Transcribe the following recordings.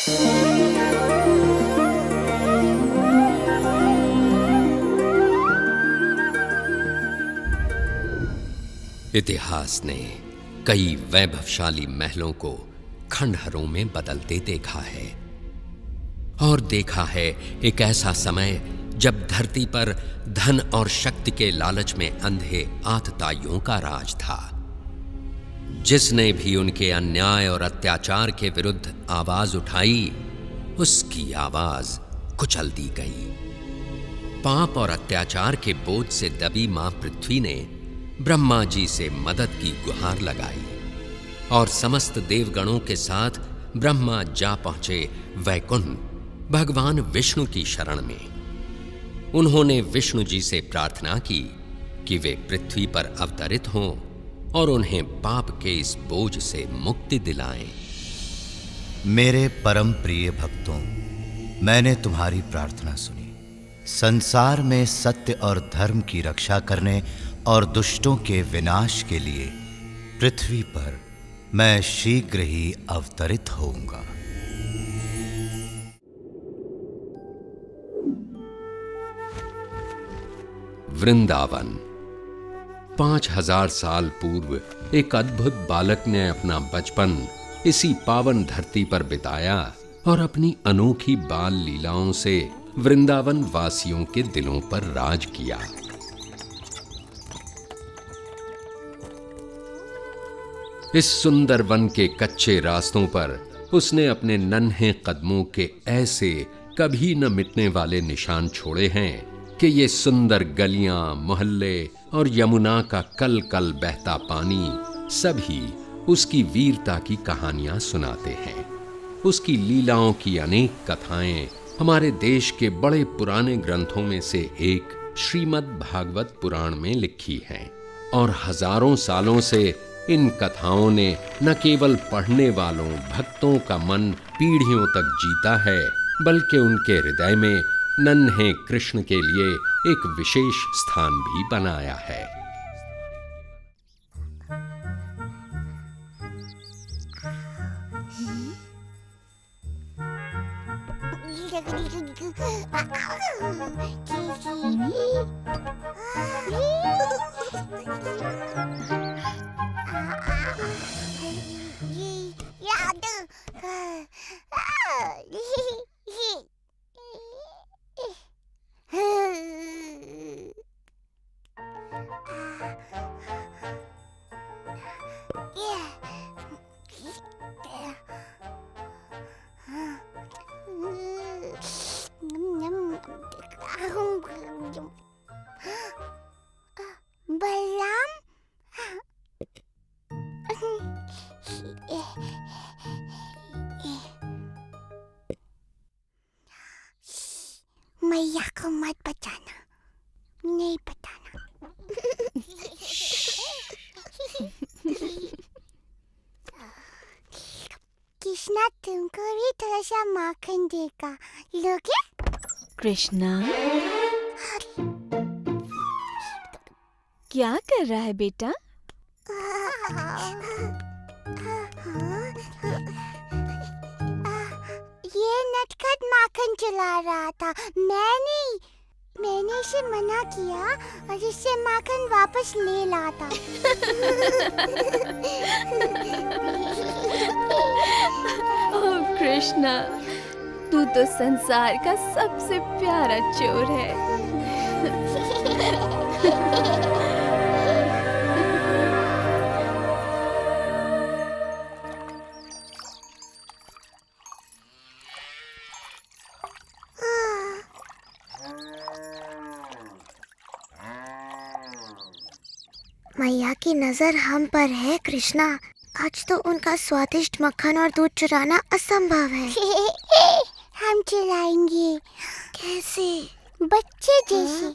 इतिहास ने कई वैभवशाली महलों को खंडहरों में बदलते देखा है और देखा है एक ऐसा समय जब धरती पर धन और शक्ति के लालच में अंधे आतताइयों का राज था। जिसने भी उनके अन्याय और अत्याचार के विरुद्ध आवाज उठाई, उसकी आवाज कुचल दी गई। पाप और अत्याचार के बोझ से दबी मां पृथ्वी ने ब्रह्मा जी से मदद की गुहार लगाई और समस्त देवगणों के साथ ब्रह्मा जा पहुंचे वैकुंठ भगवान विष्णु की शरण में। उन्होंने विष्णु जी से प्रार्थना की कि वे पृथ्वी पर अवतरित हों और उन्हें पाप के इस बोझ से मुक्ति दिलाएं। मेरे परम प्रिय भक्तों, मैंने तुम्हारी प्रार्थना सुनी। संसार में सत्य और धर्म की रक्षा करने और दुष्टों के विनाश के लिए पृथ्वी पर मैं शीघ्र ही अवतरित होऊंगा। वृंदावन। 5000 साल पूर्व एक अद्भुत बालक ने अपना बचपन इसी पावन धरती पर बिताया और अपनी अनोखी बाल लीलाओं से वृंदावन वासियों के दिलों पर राज किया। इस सुंदर वन के कच्चे रास्तों पर उसने अपने नन्हे कदमों के ऐसे कभी न मिटने वाले निशान छोड़े हैं कि ये सुंदर गलियां, मोहल्ले और यमुना का कल कल बहता पानी सभी उसकी वीरता की कहानियां सुनाते हैं। उसकी लीलाओं की अनेक कथाएं हमारे देश के बड़े पुराने ग्रंथों में से एक श्रीमद् भागवत पुराण में लिखी हैं और हजारों सालों से इन कथाओं ने न केवल पढ़ने वालों भक्तों का मन पीढ़ियों तक जीता है, बल्कि उनके हृदय में नन्हे कृष्ण के लिए एक विशेष स्थान भी बनाया है। बलराम, मैया को मत बताना, नहीं बताना। कृष्णा तुमको भी थोड़ा सा माखन देगा, लोगे? कृष्णा, क्या कर रहा है बेटा? ये नटखट माखन चला रहा था। मैंने इसे मना किया और इससे माखन वापस ले लाता। ओह कृष्णा, तू तो संसार का सबसे प्यारा चोर है। मैया की नजर हम पर है कृष्णा। आज तो उनका स्वादिष्ट मक्खन और दूध चुराना असंभव है। हम चुराएंगे। कैसे? बच्चे जैसे।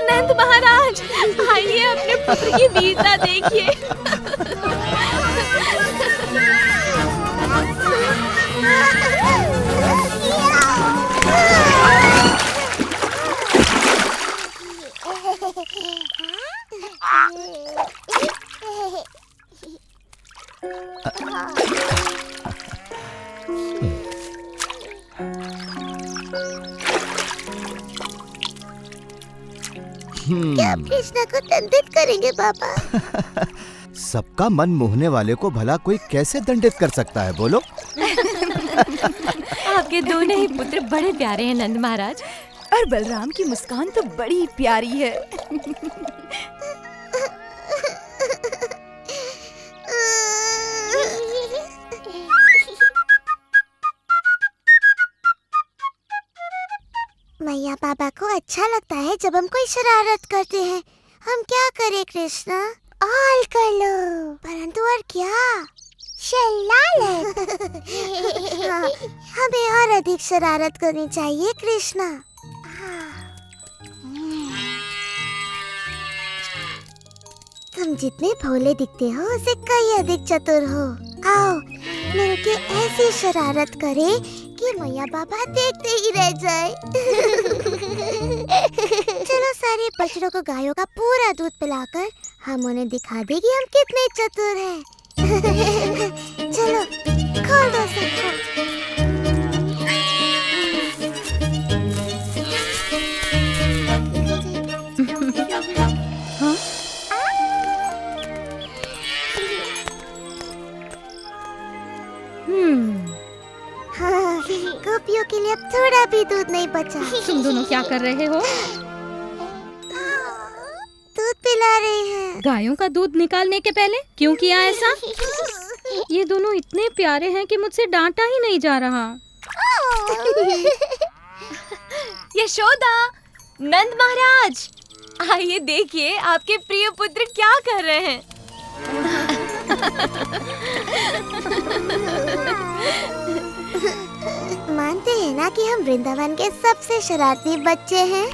नंद महाराज, आइए अपने पुत्र की वीरता देखिए। क्या आप कृष्णा को दंडित करेंगे पापा? सबका मन मोहने वाले को भला कोई कैसे दंडित कर सकता है, बोलो? आपके दोनों ही पुत्र बड़े प्यारे हैं नंद महाराज, और बलराम की मुस्कान तो बड़ी प्यारी है। मैया पापा को अच्छा लगता है जब हम कोई शरारत करते हैं। हम क्या करें कृष्णा? और कर लो। परंतु और क्या? शरारत। हाँ, हमें और अधिक शरारत करनी चाहिए कृष्णा। तुम जितने भोले दिखते हो उससे कई अधिक चतुर हो। आओ मिलके ऐसी शरारत करें कि मैया बाबा देखते ही रह जाए। चलो सारे बछड़ों को गायों का पूरा दूध पिलाकर हम उन्हें दिखा दें कि हम कितने चतुर हैं। चलो खोल दो सबको। हाँ, गोपियों के लिए अब थोड़ा भी दूध नहीं बचा। तुम दोनों क्या कर रहे हो? दूध पिला रहे हैं। गायों का दूध निकालने के पहले क्यों किया ऐसा? ये दोनों इतने प्यारे हैं कि मुझसे डांटा ही नहीं जा रहा। यशोदा, नंद महाराज, आइए देखिए आपके प्रिय पुत्र क्या कर रहे हैं। मानते हैं ना कि हम वृंदावन के सबसे शरारती बच्चे हैं।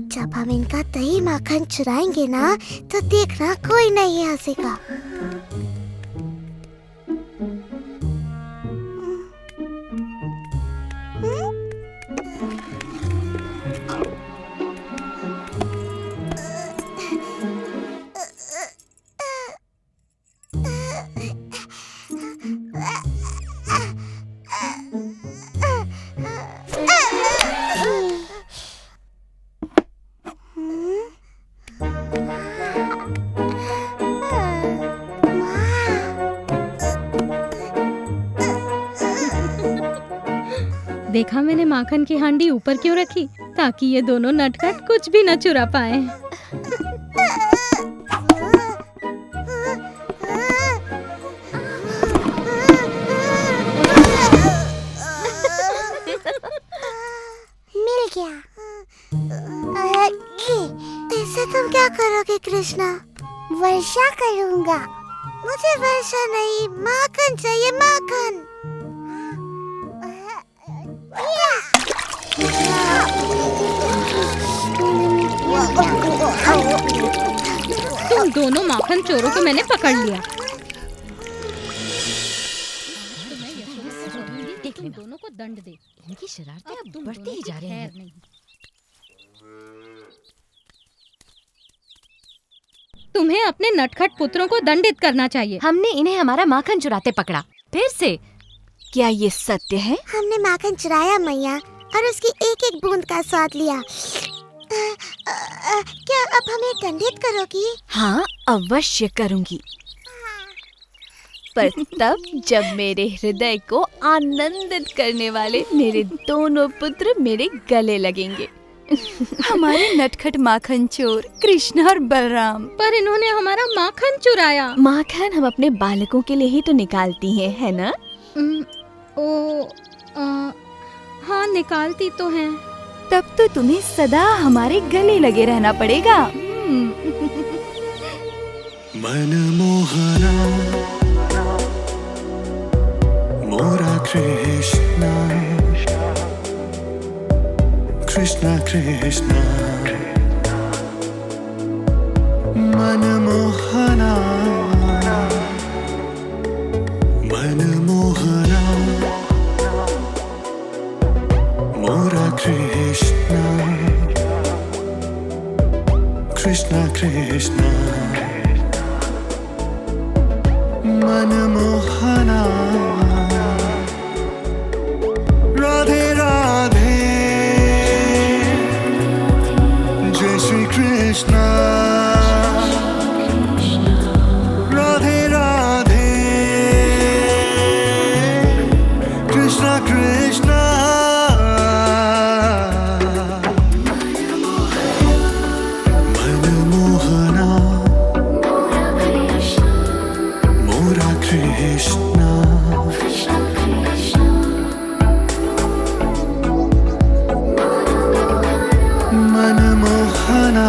जब हम इनका दही माखन चुराएंगे ना तो देखना कोई नहीं हंसेगा। देखा मैंने माखन की हांडी ऊपर क्यों रखी? ताकि ये दोनों नटखट कुछ भी न चुरा पाए। मिल गया। इससे तुम क्या करोगे कृष्णा? वर्षा करूंगा। मुझे वर्षा नहीं, माखन चाहिए, माखन। तुम दोनों माखन चोरों को मैंने पकड़ लिया। तुम दोनों को दंड दे। इनकी शरारतें अब बढ़ती ही जा रही हैं। तुम्हें अपने नटखट पुत्रों को दंडित करना चाहिए। हमने इन्हें हमारा माखन चुराते पकड़ा, फिर से। क्या ये सत्य है? हमने माखन चुराया मैया और उसकी एक एक बूंद का स्वाद लिया। क्या अब हमें दंडित करोगी? हाँ, अवश्य करूंगी, पर तब जब मेरे हृदय को आनंदित करने वाले मेरे दोनों पुत्र मेरे गले लगेंगे। हमारे नटखट माखन चोर कृष्ण और बलराम। पर इन्होंने हमारा माखन चुराया। माखन हम अपने बालकों के लिए ही तो निकालती हैं, है ना? हाँ, निकालती तो हैं। तब तो तुम्हें सदा हमारे गले लगे रहना पड़ेगा। मनमोहना मोरा कृष्णा कृष्णा कृष्णा मनमोहना मनमोहना मोरा कृष्णा कृष्णा कृष्णा मनमोहना राधे राधे जय श्री कृष्णा राधे राधे कृष्णा कृष्णा मनमोहना मोरा कृष्णा मनमोहना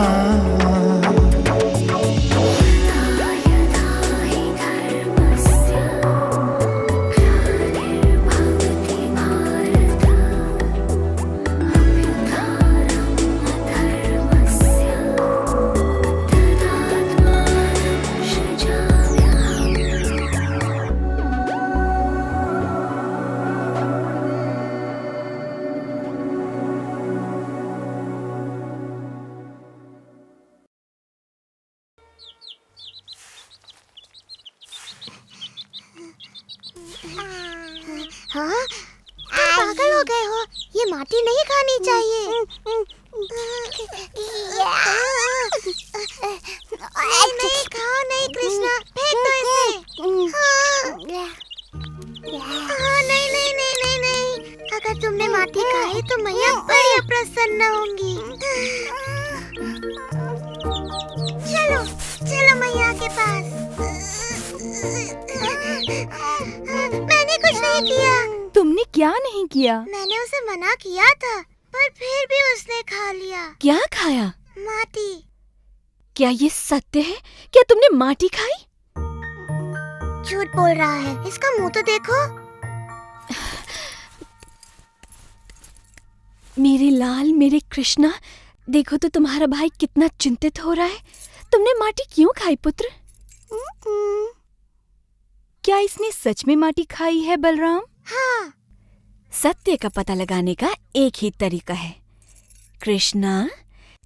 हाँ, तुम पागल हो गए हो। ये माटी नहीं खानी चाहिए। नहीं नहीं, खाओ नहीं कृष्णा, फेंक दो इसे। हाँ, नहीं नहीं नहीं नहीं नहीं, अगर तुमने माटी खाई तो मैया बड़ी अप्रसन्न होंगी। चलो चलो मैया के पास। मैंने कुछ नहीं किया। तुमने क्या नहीं किया? मैंने उसे मना किया था, पर फिर भी उसने खा लिया। क्या खाया? माटी। क्या ये सत्य है? क्या तुमने माटी खाई? झूठ बोल रहा है, इसका मुंह तो देखो। मेरे लाल, मेरे कृष्णा, देखो तो तुम्हारा भाई कितना चिंतित हो रहा है। तुमने माटी क्यों खाई पुत्र? क्या इसने सच में माटी खाई है बलराम? हाँ। सत्य का पता लगाने का एक ही तरीका है। कृष्णा,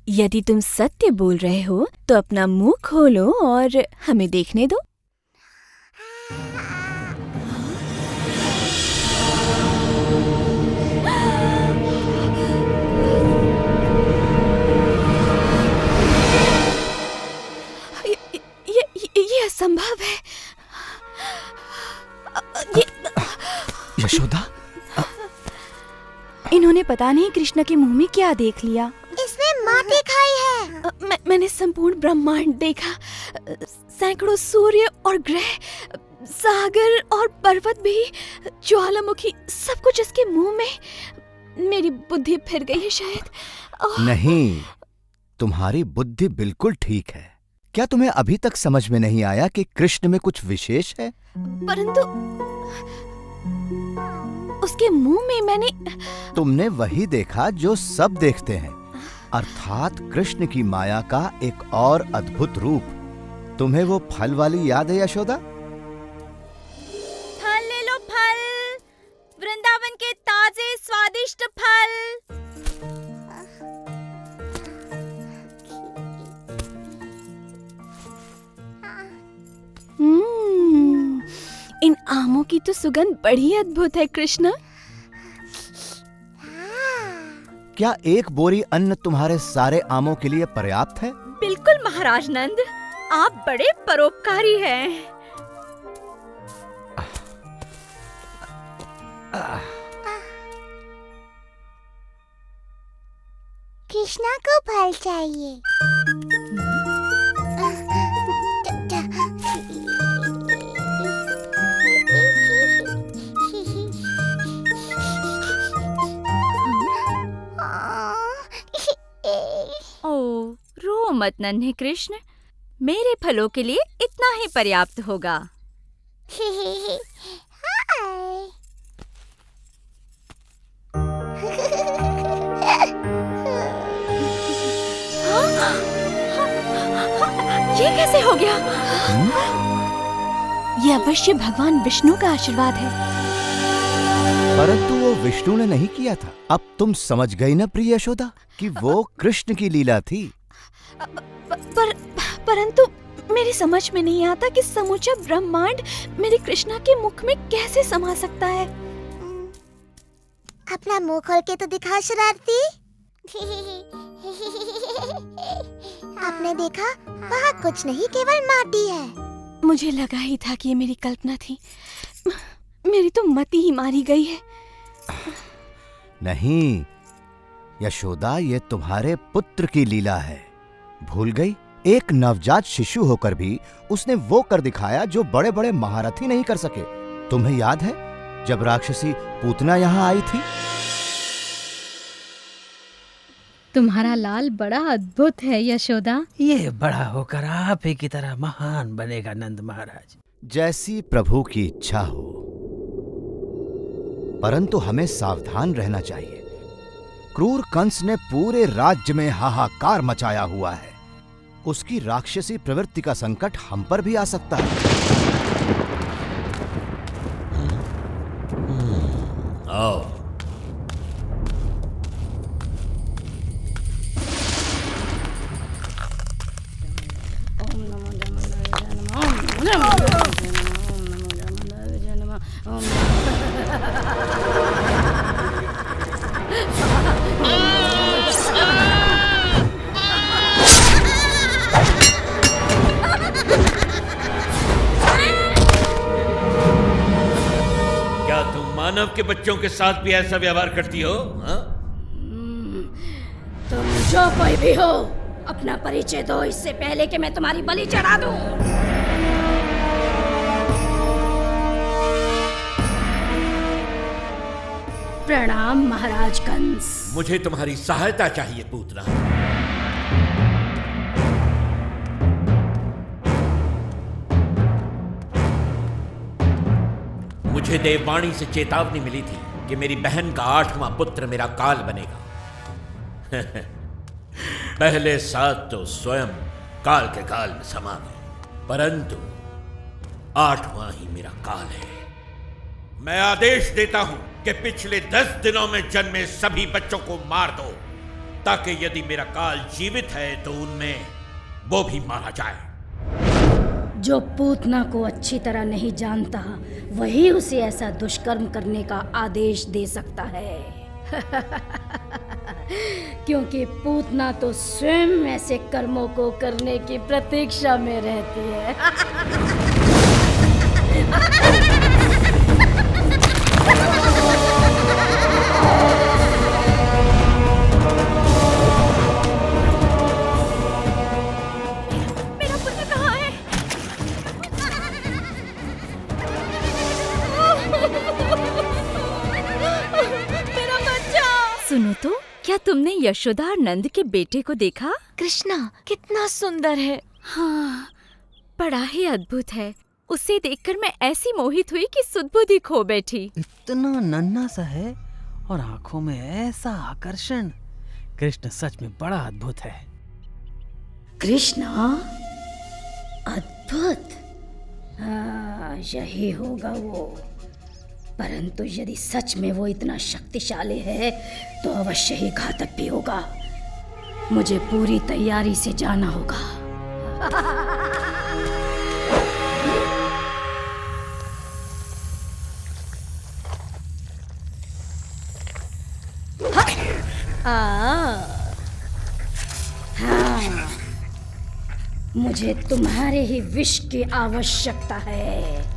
यदि तुम सत्य बोल रहे हो तो अपना मुंह खोलो और हमें देखने दो। ये असंभव है। यशोदा, इन्होंने पता नहीं कृष्ण के मुंह में क्या देख लिया। इसने माटी खाई है। मैंने संपूर्ण ब्रह्मांड देखा, सैकड़ों सूर्य और ग्रह, सागर और पर्वत भी, ज्वालामुखी, सब कुछ इसके मुंह में। मेरी बुद्धि फिर गई है शायद। नहीं, तुम्हारी बुद्धि बिल्कुल ठीक है। क्या तुम्हें अभी तक समझ में नहीं आया कि कृष्ण में कुछ विशेष है? परंतु उसके मुंह में मैंने... तुमने वही देखा जो सब देखते हैं, अर्थात कृष्ण की माया का एक और अद्भुत रूप। तुम्हें वो फल वाली याद है यशोदा? फल ले लो, फल, वृंदावन के ताजे स्वादिष्ट फल। इन आमों की तो सुगंध बड़ी अद्भुत है कृष्ण। क्या एक बोरी अन्न तुम्हारे सारे आमों के लिए पर्याप्त है? बिल्कुल महाराज नंद, आप बड़े परोपकारी हैं। कृष्णा को फल चाहिए। ओ, रो मत नन्हे कृष्ण, मेरे फलों के लिए इतना ही पर्याप्त होगा। ये कैसे हो गया? ये अवश्य भगवान विष्णु का आशीर्वाद है। परंतु वो विष्णु ने नहीं किया था। अब तुम समझ गई ना प्रिय यशोदा कि वो कृष्ण की लीला थी। परंतु मेरी समझ में नहीं आता कि समूचा ब्रह्मांड मेरी कृष्णा के मुख में कैसे समा सकता है। अपना मुंह खोल के तो दिखा शरारती। आपने देखा, वहाँ कुछ नहीं, केवल माटी है। मुझे लगा ही था कि ये मेरी कल्पना थी। मेरी तो मति ही मारी गई है। नहीं यशोदा, ये तुम्हारे पुत्र की लीला है। भूल गई? एक नवजात शिशु होकर भी उसने वो कर दिखाया जो बड़े बड़े महारथी नहीं कर सके। तुम्हें याद है जब राक्षसी पूतना यहाँ आई थी? तुम्हारा लाल बड़ा अद्भुत है यशोदा। ये बड़ा होकर आप ही की तरह महान बनेगा नंद महाराज। जैसी प्रभु की इच्छा हो, परंतु हमें सावधान रहना चाहिए। क्रूर कंस ने पूरे राज्य में हाहाकार मचाया हुआ है। उसकी राक्षसी प्रवृत्ति का संकट हम पर भी आ सकता है। आओ। मानव के बच्चों के साथ भी ऐसा व्यवहार करती हो? तुम जो कोई भी हो, अपना परिचय दो इससे पहले कि मैं तुम्हारी बलि चढ़ा दूं। प्रणाम महाराज कंस। मुझे तुम्हारी सहायता चाहिए पूतना। मुझे देववाणी से चेतावनी मिली थी कि मेरी बहन का 8वां पुत्र मेरा काल बनेगा। पहले 7 तो स्वयं काल के काल में समा गए, परंतु 8वां ही मेरा काल है। मैं आदेश देता हूं कि पिछले 10 दिनों में जन्मे सभी बच्चों को मार दो, ताकि यदि मेरा काल जीवित है तो उनमें वो भी मारा जाए। जो पूतना को अच्छी तरह नहीं जानता, वही उसे ऐसा दुष्कर्म करने का आदेश दे सकता है। क्योंकि पूतना तो स्वयं ऐसे कर्मों को करने की प्रतीक्षा में रहती है। सुनो तो, क्या तुमने यशोदा और नंद के बेटे को देखा? कृष्णा कितना सुंदर है। हाँ, बड़ा ही अद्भुत है। उसे देखकर मैं ऐसी मोहित हुई कि सुध-बुद्धि खो बैठी। इतना नन्हा सा है और आंखों में ऐसा आकर्षण। कृष्ण सच में बड़ा अद्भुत है। कृष्णा अद्भुत? हाँ, यही होगा वो। परंतु यदि सच में वो इतना शक्तिशाली है तो अवश्य ही घातक भी होगा। मुझे पूरी तैयारी से जाना होगा। हाँ, मुझे तुम्हारे ही विष की आवश्यकता है।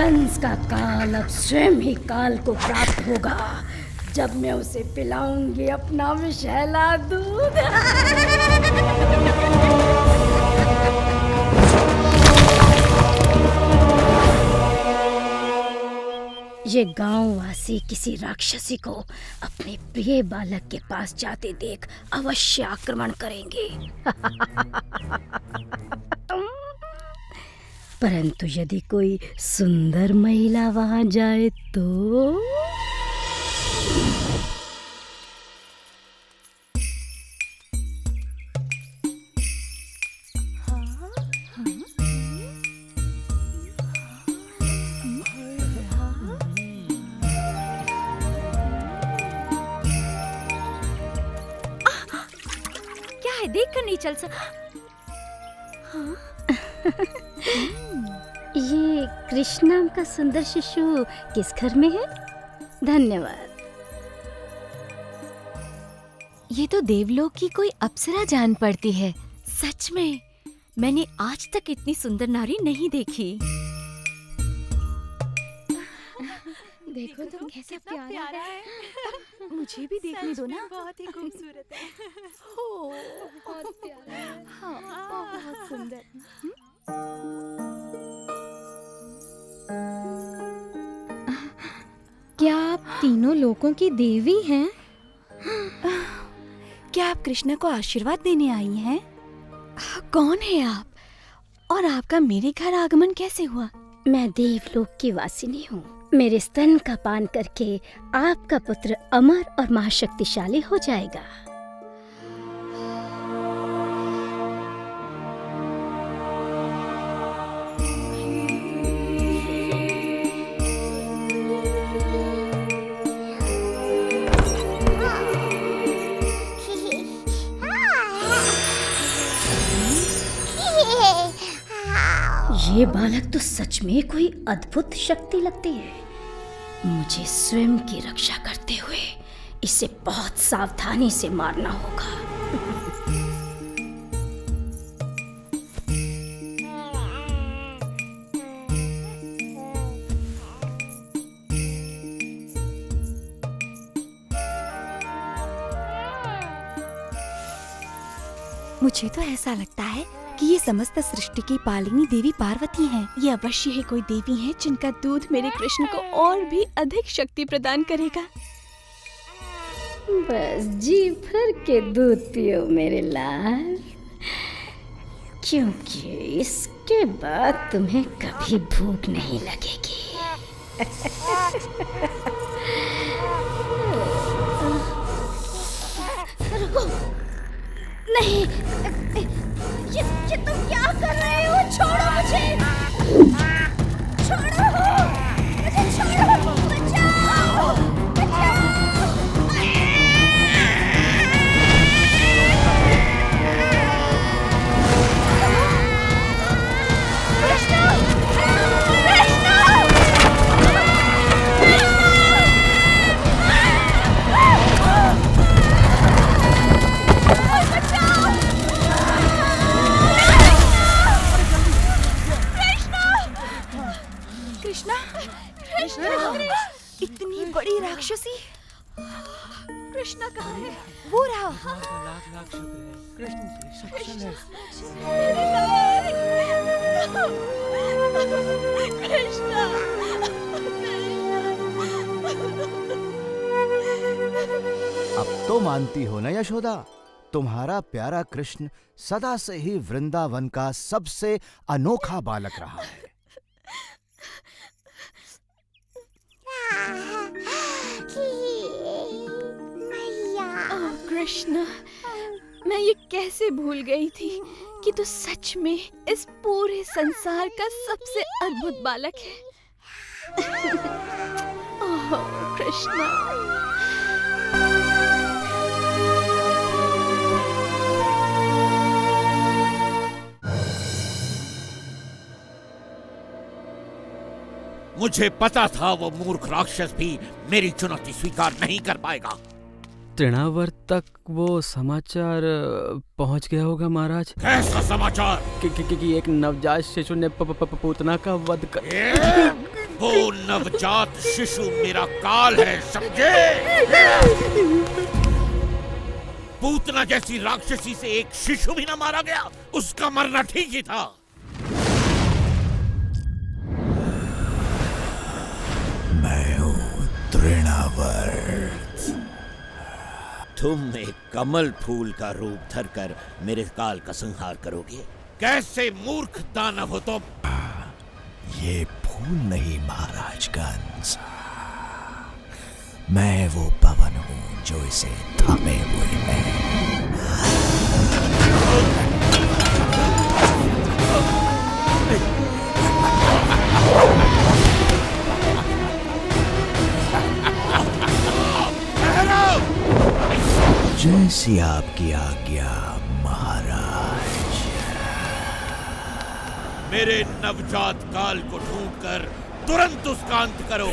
कंस का काल अब स्वयं ही काल को प्राप्त होगा जब मैं उसे पिलाऊंगी अपना विषैला दूध। ये गांववासी किसी राक्षसी को अपने प्रिय बालक के पास जाते देख अवश्य आक्रमण करेंगे। परंतु यदि कोई सुंदर महिला वहां जाए तो क्या है, देख कर नहीं चल सकता। ये कृष्ण नाम का सुंदर शिशु किस घर में है? धन्यवाद। ये तो देवलोक की कोई अप्सरा जान पड़ती है। सच में मैंने आज तक इतनी सुंदर नारी नहीं देखी। देखो तुम कैसा प्यारा है। मुझे भी देखने दो ना। बहुत ही खूबसूरत है। हो, बहुत प्यारा है। हाँ, बहुत सुंदर। क्या आप तीनों लोगों की देवी हैं? क्या आप कृष्ण को आशीर्वाद देने आई हैं? कौन है आप? और आपका मेरे घर आगमन कैसे हुआ? मैं देवलोक की वासिनी हूँ। मेरे स्तन का पान करके आपका पुत्र अमर और महाशक्तिशाली हो जाएगा। ये बालक तो सच में कोई अद्भुत शक्ति लगती है। मुझे स्वयं की रक्षा करते हुए इसे बहुत सावधानी से मारना होगा। मुझे तो ऐसा लगता है कि ये समस्त सृष्टि की पालिनी देवी पार्वती हैं। ये अवश्य ही कोई देवी हैं जिनका दूध मेरे कृष्ण को और भी अधिक शक्ति प्रदान करेगा। बस जी भर के दूध पियो मेरे लाल, क्योंकि इसके बाद तुम्हें कभी भूख नहीं लगेगी। रुको, नहीं, ये तुम क्या कर रहे हो? छोड़ो मुझे, छोड़ो मुझे, छोड़ो, बचाओ, बचाओ। इतनी बड़ी राक्षसी कृष्णा कहाँ है? वो रहा। लाख शुक्र है, कृष्ण से सक्षम अब तो मानती हो ना यशोदा, तुम्हारा प्यारा कृष्ण सदा से ही वृंदावन का सबसे अनोखा बालक रहा है। कृष्ण, मैं ये कैसे भूल गई थी कि तू सच में इस पूरे संसार का सबसे अद्भुत बालक है। ओह कृष्ण। मुझे पता था वो मूर्ख राक्षस भी मेरी चुनौती स्वीकार नहीं कर पाएगा। तृणावर्त तक वो समाचार पहुंच गया होगा महाराज। कैसा समाचार? कि एक नवजात शिशु ने पूतना का वध कर वो नवजात शिशु मेरा काल है, समझे? पूतना जैसी राक्षसी से एक शिशु भी ना मारा गया, उसका मरना ठीक ही था। मैं हूँ तृणावर्त। तुम एक कमल फूल का रूप धरकर मेरे काल का संहार करोगे? कैसे मूर्ख दानव हो तुम! ये फूल नहीं महाराज कंस, मैं वो पवन हूँ जो इसे थामे हुए है। जैसी आपकी आज्ञा महाराज। मेरे नवजात काल को ढूंढकर तुरंत उसका अंत करो।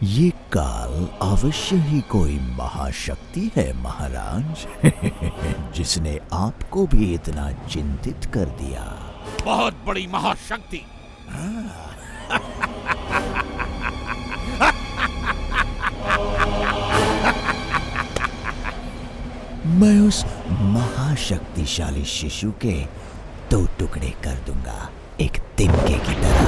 ये काल अवश्य ही कोई महाशक्ति है महाराज, जिसने आपको भी इतना चिंतित कर दिया। बहुत बड़ी महाशक्ति। मैं उस महाशक्तिशाली शिशु के 2 टुकड़े कर दूंगा, एक तिनके की तरह।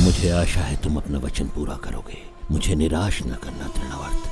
मुझे आशा है तुम अपना वचन पूरा करोगे। मुझे निराश न करना तृणावर्त।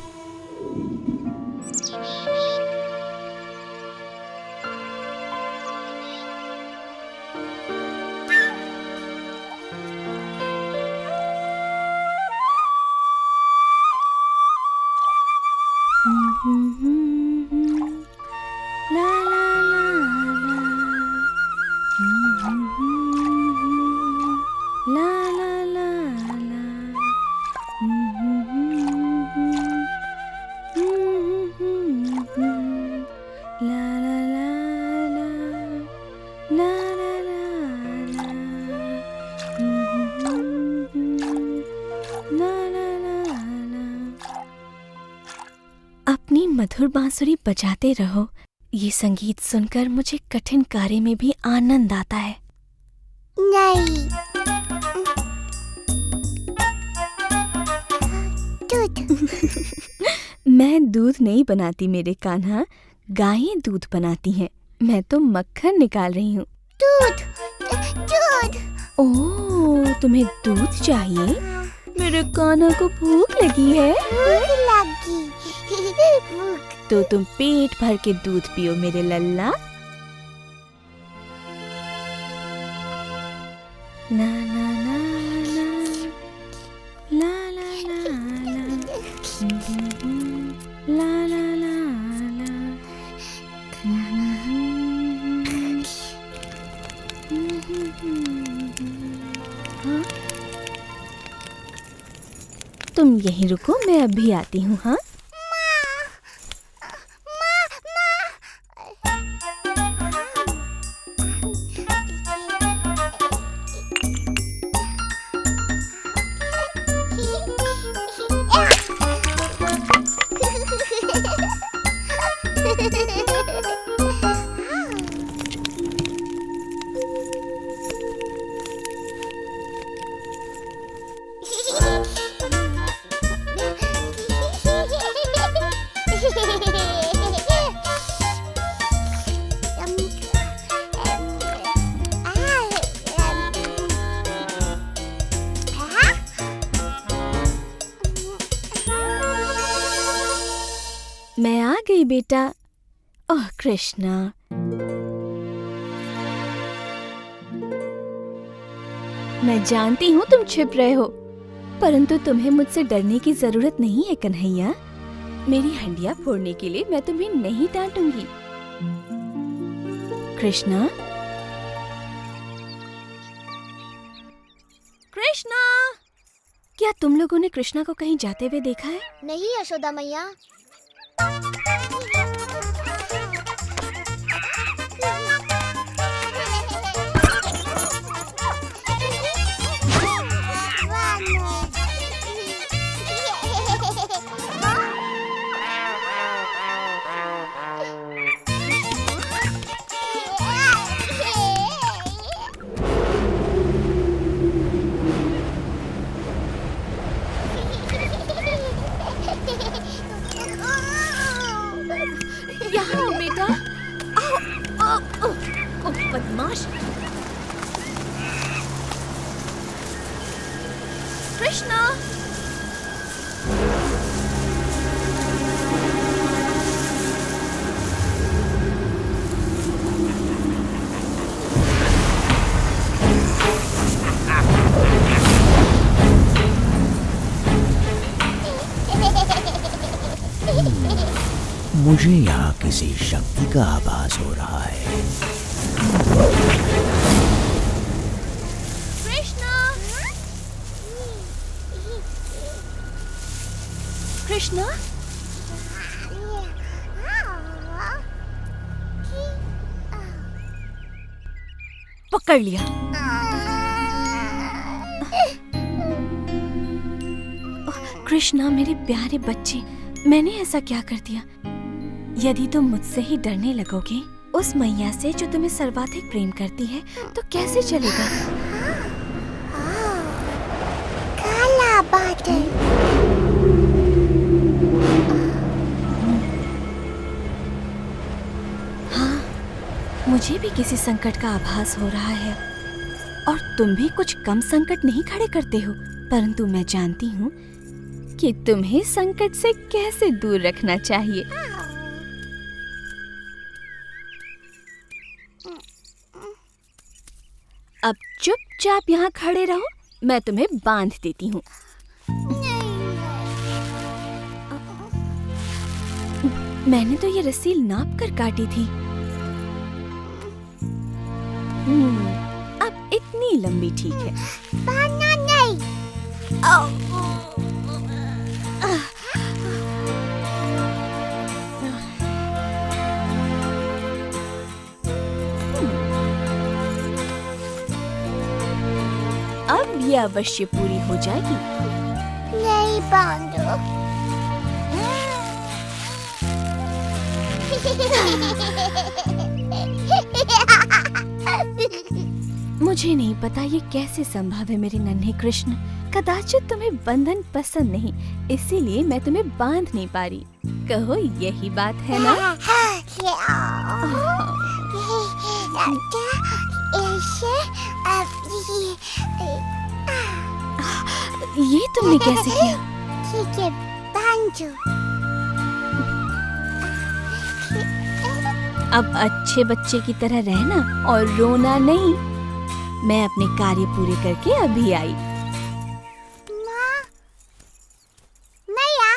अपनी मधुर बांसुरी बजाते रहो। ये संगीत सुनकर मुझे कठिन कार्य में भी आनंद आता है। नहीं, दूध। मैं दूध नहीं बनाती मेरे कान्हा, गायें दूध बनाती हैं। मैं तो मक्खन निकाल रही हूँ। दूध, दूध। ओह, तुम्हें दूध चाहिए? मेरे कान्हा को भूख लगी है। भूख लगी। तो तुम पेट भर के दूध पियो मेरे लल्ला। ना ना ना ना, ला ला ला ला, ला ला ला ला। हाँ? तुम यहीं रुको, मैं अभी आती हूँ। हाँ, मैं आ गई बेटा। ओह कृष्णा, मैं जानती हूँ तुम छिप रहे हो, परंतु तुम्हें मुझसे डरने की जरूरत नहीं है कन्हैया। मेरी हंडिया फोड़ने के लिए मैं तुम्हें नहीं डांटूंगी। कृष्णा, कृष्णा, क्या तुम लोगों ने कृष्णा को कहीं जाते हुए देखा है? नहीं यशोदा मैया। मुझे यहाँ किसी शक्ति का आभास हो रहा है। कृष्णा, पकड़ लिया। कृष्णा मेरे प्यारे बच्चे, मैंने ऐसा क्या कर दिया? यदि तुम मुझसे ही डरने लगोगे, उस मैया से जो तुम्हें सर्वाधिक प्रेम करती है, तो कैसे चलेगा? काला बादल। हाँ, मुझे भी किसी संकट का आभास हो रहा है, और तुम भी कुछ कम संकट नहीं खड़े करते हो, परंतु मैं जानती हूँ कि तुम्हें संकट से कैसे दूर रखना चाहिए। अब चुपचाप यहाँ खड़े रहो, मैं तुम्हें बांध देती हूँ। मैंने तो ये रस्सी नाप कर काटी थी। अब इतनी लंबी ठीक है। बांधना नहीं। अब ये अवश्य पूरी हो जाएगी। नहीं बांधो। मुझे नहीं पता ये कैसे संभव है मेरे नन्हे कृष्ण। कदाचित तुम्हें बंधन पसंद नहीं, इसीलिए मैं तुम्हें बांध नहीं पा रही। कहो यही बात है ना? ये तुमने कैसे किया? ठीक है, बांधो। अब अच्छे बच्चे की तरह रहना और रोना नहीं। मैं अपने कार्य पूरे करके अभी आई। माँ, मैया।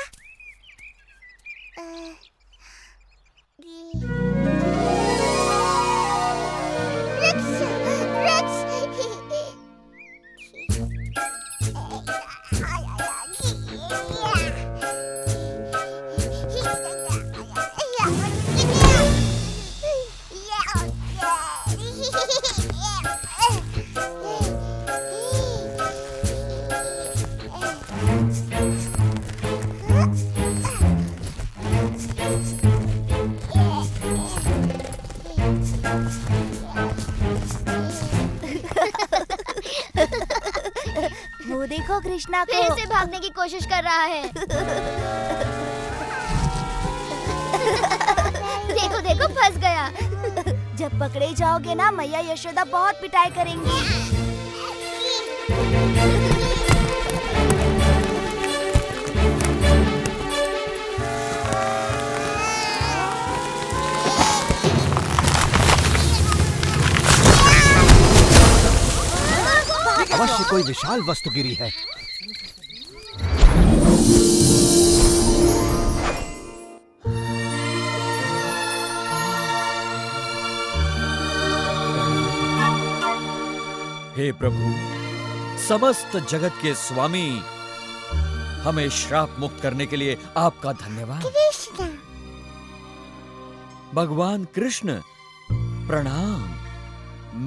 वो देखो कृष्णा को फिर से भागने की कोशिश कर रहा है। देखो देखो फंस गया। जब पकड़े जाओगे ना, मैया यशोदा बहुत पिटाई करेंगी। अवश्य कोई विशाल वस्तु गिरी है। हे प्रभु, समस्त जगत के स्वामी, हमें श्राप मुक्त करने के लिए आपका धन्यवाद। कृष्ण, भगवान कृष्ण, प्रणाम।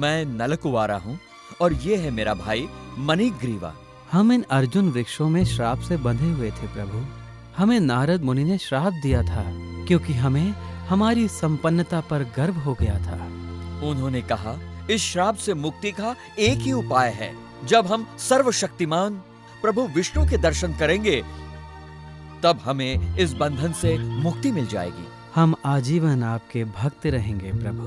मैं नलकुवारा हूँ और ये है मेरा भाई मणिग्रीवा। हम इन अर्जुन वृक्षों में श्राप से बंधे हुए थे प्रभु। हमें नारद मुनि ने श्राप दिया था, क्योंकि हमें हमारी संपन्नता पर गर्व हो गया था। उन्होंने कहा, इस श्राप से मुक्ति का एक ही उपाय है। जब हम सर्वशक्तिमान प्रभु विष्णु के दर्शन करेंगे, तब हमें इस बंधन से मुक्ति मिल जाएगी। हम आजीवन आपके भक्त रहेंगे प्रभु।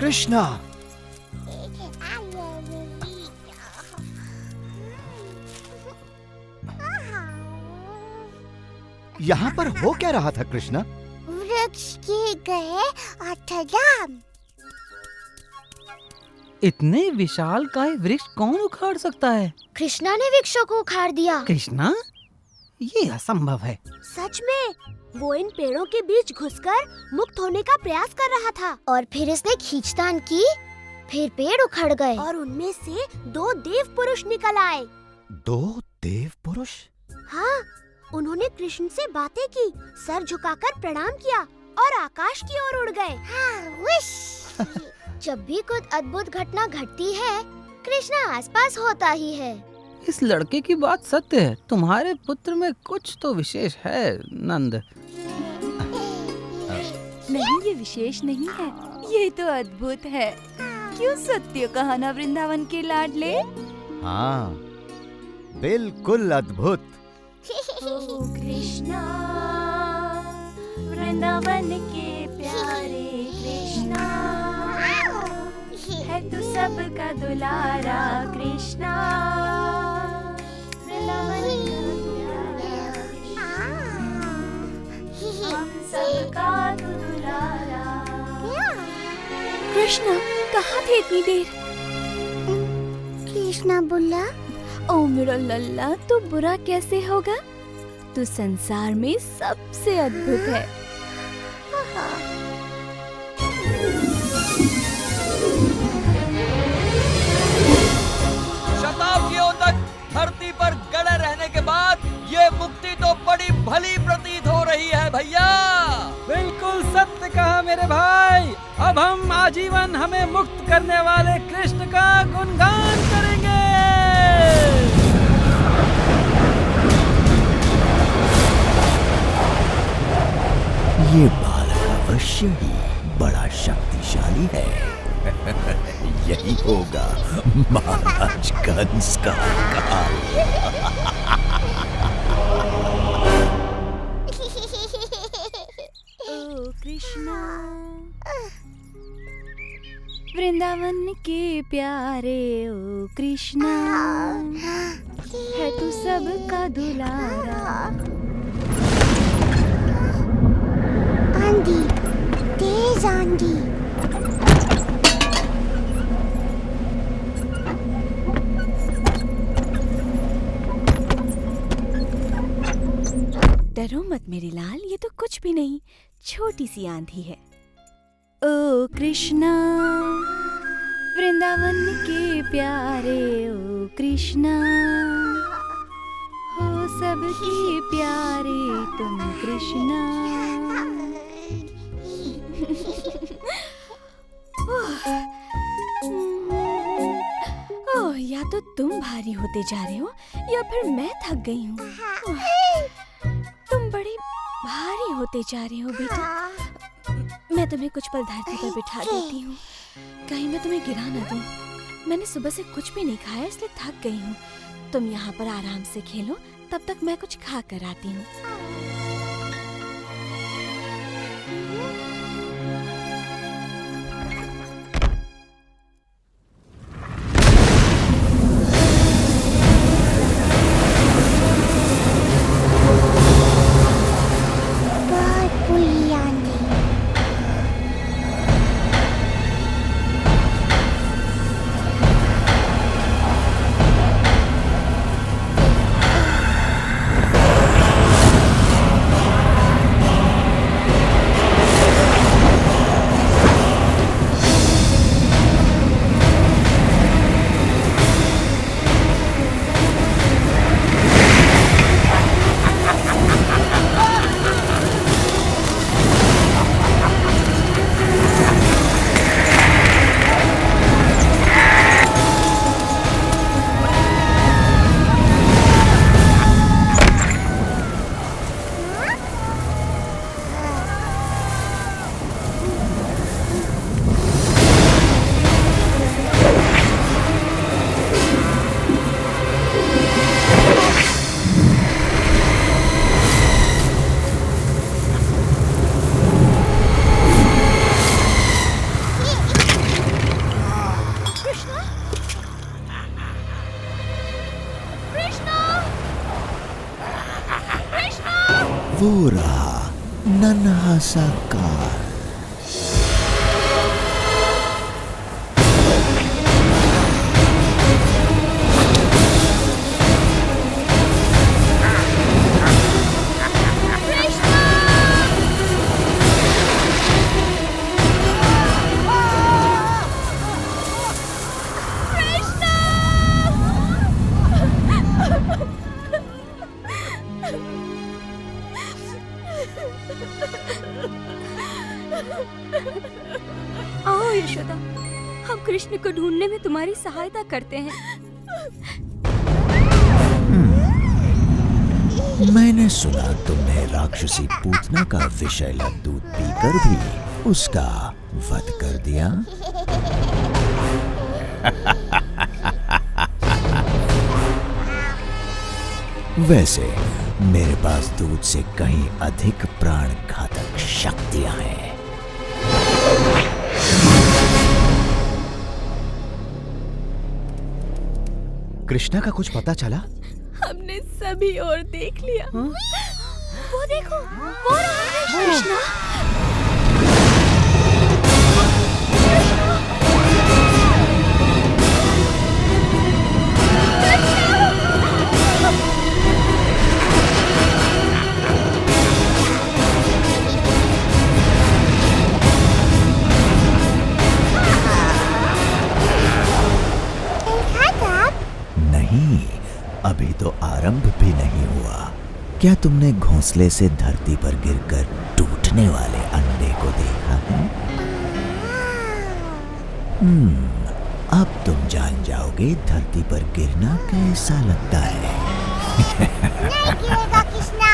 कृष्णा, यहाँ पर हो क्या रहा था कृष्णा? वृक्ष के गए अठराम। इतने विशाल काय वृक्ष कौन उखाड़ सकता है? कृष्णा ने वृक्षों को उखाड़ दिया। कृष्णा? ये असंभव है। सच में, वो इन पेड़ों के बीच घुसकर मुक्त होने का प्रयास कर रहा था और फिर इसने खींचतान की, फिर पेड़ उखड़ गए और उनमें से 2 देव पुरुष निकल आए। 2 देव पुरुष? हाँ, उन्होंने कृष्ण से बातें की, सर झुकाकर प्रणाम किया और आकाश की ओर उड़ गए। हाँ, जब भी कुछ अद्भुत घटना घटती है, कृष्णा आसपास होता ही है। इस लड़के की बात सत्य है। तुम्हारे पुत्र में कुछ तो विशेष है नंद। नहीं, ये विशेष नहीं है, ये तो अद्भुत है। क्यों सत्य कहा ना वृंदावन के लाडले? हाँ, बिल्कुल अद्भुत। ओ कृष्णा, वृंदावन के प्यारे कृष्णा, है तू सबका दुलारा कृष्णा, वृंदावन का दुलारा कृष्णा, हम सबका तू दुलारा। कृष्णा कहाँ थे इतनी देर? कृष्णा बुल्ला। ओ मेरा लल्ला, तू बुरा कैसे होगा? तू संसार में सबसे अद्भुत है। शताब्दियों तक धरती पर गड़े रहने के बाद ये मुक्ति तो बड़ी भली प्रतीत हो रही है भैया। बिल्कुल सत्य कहा मेरे भाई। अब हम आजीवन हमें मुक्त करने वाले कृष्ण का गुणगान करेंगे। ये बालक अवश्य ही बड़ा शक्तिशाली है। यही होगा महाराज कंस का काल। ओ कृष्णा, वृंदावन के प्यारे ओ कृष्णा, है तू सबका दुलारा। आंधी, तेज आंधी। डरो मत मेरे लाल, ये तो कुछ भी नहीं, छोटी सी आंधी है। ओ कृष्णा, वृंदावन के प्यारे ओ कृष्णा, हो सबके प्यारे तुम कृष्णा। ओह, या तो तुम भारी होते जा रहे हो या फिर मैं थक गई हूँ। तुम बड़ी भारी होते जा रहे हो बेटा। मैं तुम्हें कुछ पल धरती पर बिठा देती हूँ, कहीं मैं तुम्हें गिरा ना दूँ। मैंने सुबह से कुछ भी नहीं खाया, इसलिए थक गई हूँ। तुम यहाँ पर आराम से खेलो, तब तक मैं कुछ खा कर आती हूँ। वो रहा नन्हा सा काल। आओ यशोदा, हम कृष्ण को ढूंढने में तुम्हारी सहायता करते हैं। मैंने सुना तुमने राक्षसी पूतना का विषैला दूध पीकर भी उसका वध कर दिया। वैसे मेरे पास दूध से कहीं अधिक प्राण घातक शक्तियां हैं। कृष्णा का कुछ पता चला? हमने सभी और देख लिया। वो देखो, वो रहा है कृष्णा। नहीं, अभी तो आरंभ भी नहीं हुआ। क्या तुमने घोंसले से धरती पर गिरकर टूटने वाले अंडे को देखा है? अब तुम जान जाओगे धरती पर गिरना कैसा लगता है। नहीं गिरेगा कृष्णा,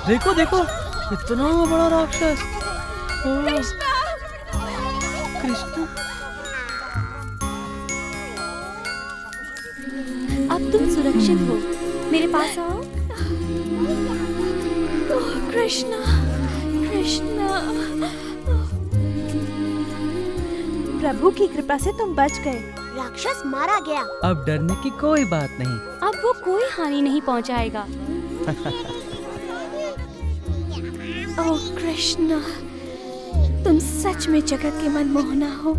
देखो देखो, इतना बड़ा राक्षस। कृष्णा, अब तुम सुरक्षित हो, मेरे पास आओ। कृष्णा, कृष्णा, प्रभु की कृपा से तुम बच गए। राक्षस मारा गया। अब डरने की कोई बात नहीं। अब वो कोई हानि नहीं पहुंचाएगा। ओह कृष्णा, तुम सच में जगत के मनमोहना हो।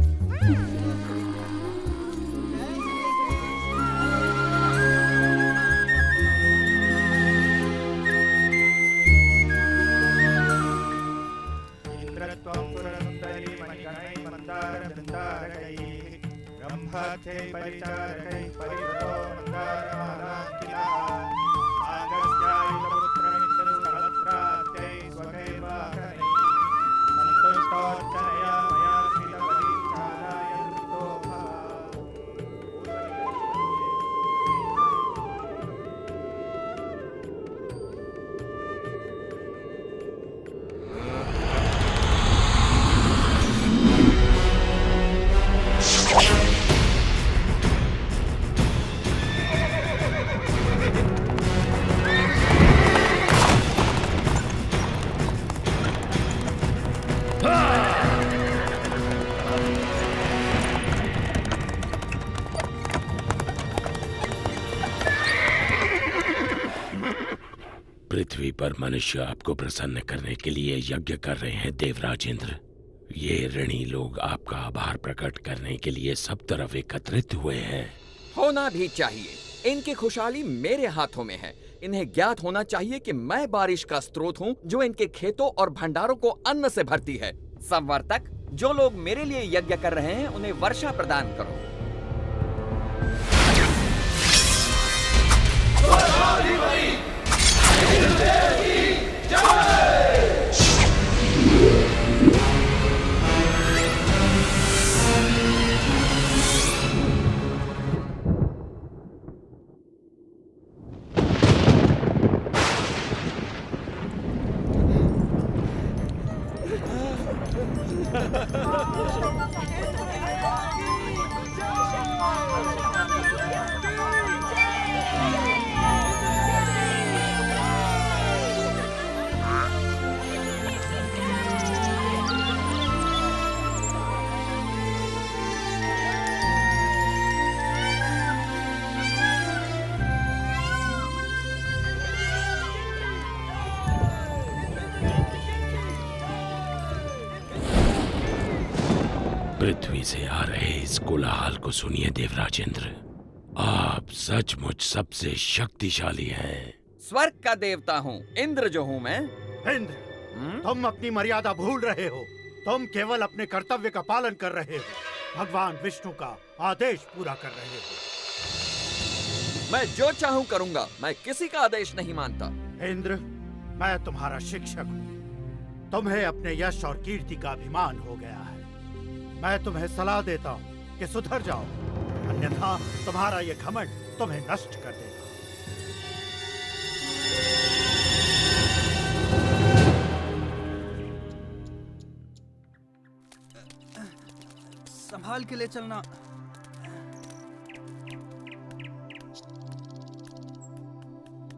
पृथ्वी पर मनुष्य आपको प्रसन्न करने के लिए यज्ञ कर रहे हैं देवराज इंद्र। ये ऋणी लोग आपका आभार प्रकट करने के लिए सब तरफ एकत्रित हुए हैं। होना भी चाहिए। इनकी खुशहाली मेरे हाथों में है। इन्हें ज्ञात होना चाहिए कि मैं बारिश का स्रोत हूँ जो इनके खेतों और भंडारों को अन्न से भरती है। संवर्तक, जो लोग मेरे लिए यज्ञ कर रहे हैं उन्हें वर्षा प्रदान करो। पृथ्वी से आ रहे इस कोलाहल को सुनिए देवराज इंद्र। आप सचमुच सबसे शक्तिशाली हैं। स्वर्ग का देवता हूँ, इंद्र जो हूँ मैं। इंद्र, तुम अपनी मर्यादा भूल रहे हो। तुम केवल अपने कर्तव्य का पालन कर रहे हो। भगवान विष्णु का आदेश पूरा कर रहे हो। मैं जो चाहूँ करूँगा। मैं किसी का आदेश नहीं मानता। इंद्र, मैं तुम्हारा शिक्षक हूँ। तुम्हें अपने यश और कीर्ति का अभिमान हो गया है। मैं तुम्हें सलाह देता हूँ कि सुधर जाओ, अन्यथा तुम्हारा ये घमंड तुम्हें नष्ट कर देगा। संभाल के ले चलना।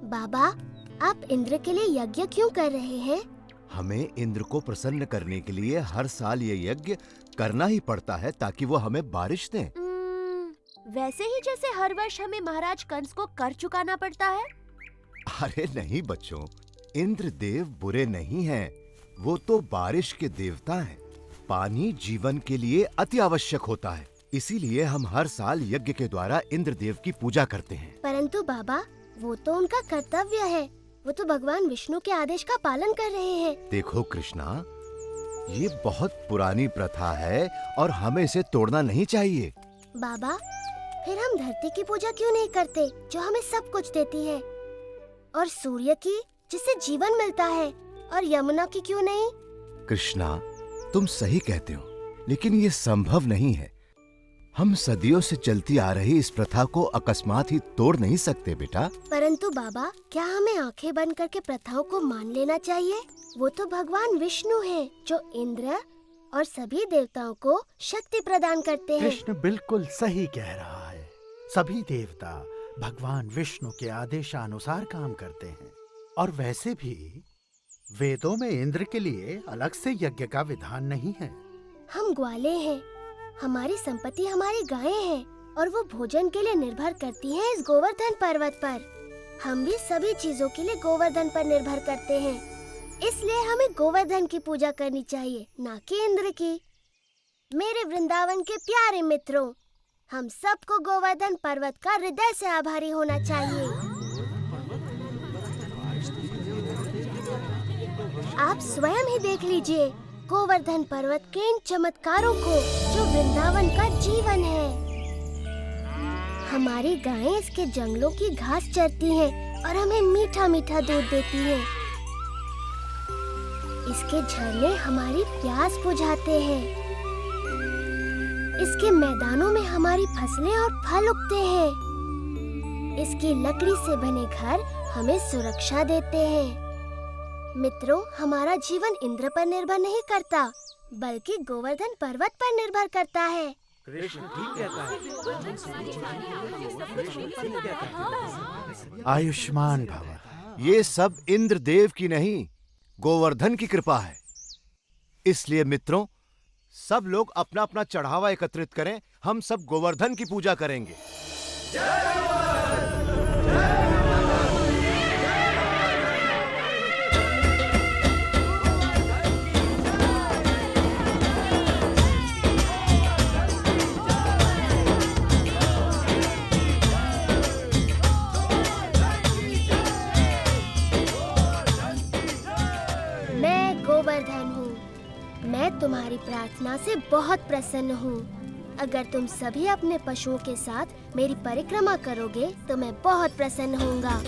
बाबा, आप इंद्र के लिए यज्ञ क्यों कर रहे हैं? हमें इंद्र को प्रसन्न करने के लिए हर साल ये यज्ञ करना ही पड़ता है ताकि वो हमें बारिश दें। वैसे ही जैसे हर वर्ष हमें महाराज कंस को कर चुकाना पड़ता है। अरे नहीं बच्चों, इंद्र देव बुरे नहीं हैं। वो तो बारिश के देवता हैं। पानी जीवन के लिए अति आवश्यक होता है, इसीलिए हम हर साल यज्ञ के द्वारा इंद्र देव की पूजा करते हैं। परंतु बाबा, वो तो उनका कर्तव्य है। वो तो भगवान विष्णु के आदेश का पालन कर रहे हैं। देखो कृष्णा, ये बहुत पुरानी प्रथा है और हमें इसे तोड़ना नहीं चाहिए। बाबा, फिर हम धरती की पूजा क्यों नहीं करते जो हमें सब कुछ देती है, और सूर्य की जिससे जीवन मिलता है, और यमुना की क्यों नहीं? कृष्णा, तुम सही कहते हो, लेकिन ये संभव नहीं है। हम सदियों से चलती आ रही इस प्रथा को अकस्मात ही तोड़ नहीं सकते बेटा। परंतु बाबा, क्या हमें आंखें बंद करके प्रथाओं को मान लेना चाहिए? वो तो भगवान विष्णु हैं, जो इंद्र और सभी देवताओं को शक्ति प्रदान करते हैं। कृष्ण बिल्कुल सही कह रहा है। सभी देवता भगवान विष्णु के आदेशानुसार काम करते हैं, और वैसे भी वेदों में इंद्र के लिए अलग से यज्ञ का विधान नहीं है। हम ग्वाले हैं, हमारी संपत्ति हमारी गायें हैं, और वो भोजन के लिए निर्भर करती हैं इस गोवर्धन पर्वत पर। हम भी सभी चीजों के लिए गोवर्धन पर निर्भर करते हैं, इसलिए हमें गोवर्धन की पूजा करनी चाहिए, ना कि इंद्र की। मेरे वृंदावन के प्यारे मित्रों, हम सबको गोवर्धन पर्वत का हृदय से आभारी होना चाहिए। आप स्वयं ही देख लीजिए गोवर्धन पर्वत के इन चमत्कारों को, जो वृंदावन का जीवन है। हमारी गायें इसके जंगलों की घास चरती हैं और हमें मीठा मीठा दूध देती हैं। इसके झरने हमारी प्यास बुझाते हैं। इसके मैदानों में हमारी फसलें और फल उगते हैं। इसकी लकड़ी से बने घर हमें सुरक्षा देते हैं। मित्रों, हमारा जीवन इंद्र पर निर्भर नहीं करता, बल्कि गोवर्धन पर्वत पर निर्भर करता है। कृष्ण ठीक कहता है। आयुष्मान भव। ये सब इंद्र देव की नहीं, गोवर्धन की कृपा है। इसलिए मित्रों, सब लोग अपना अपना चढ़ावा एकत्रित करें। हम सब गोवर्धन की पूजा करेंगे। प्रार्थना से बहुत प्रसन्न हूँ। अगर तुम सभी अपने पशुओं के साथ मेरी परिक्रमा करोगे तो मैं बहुत प्रसन्न होऊंगा।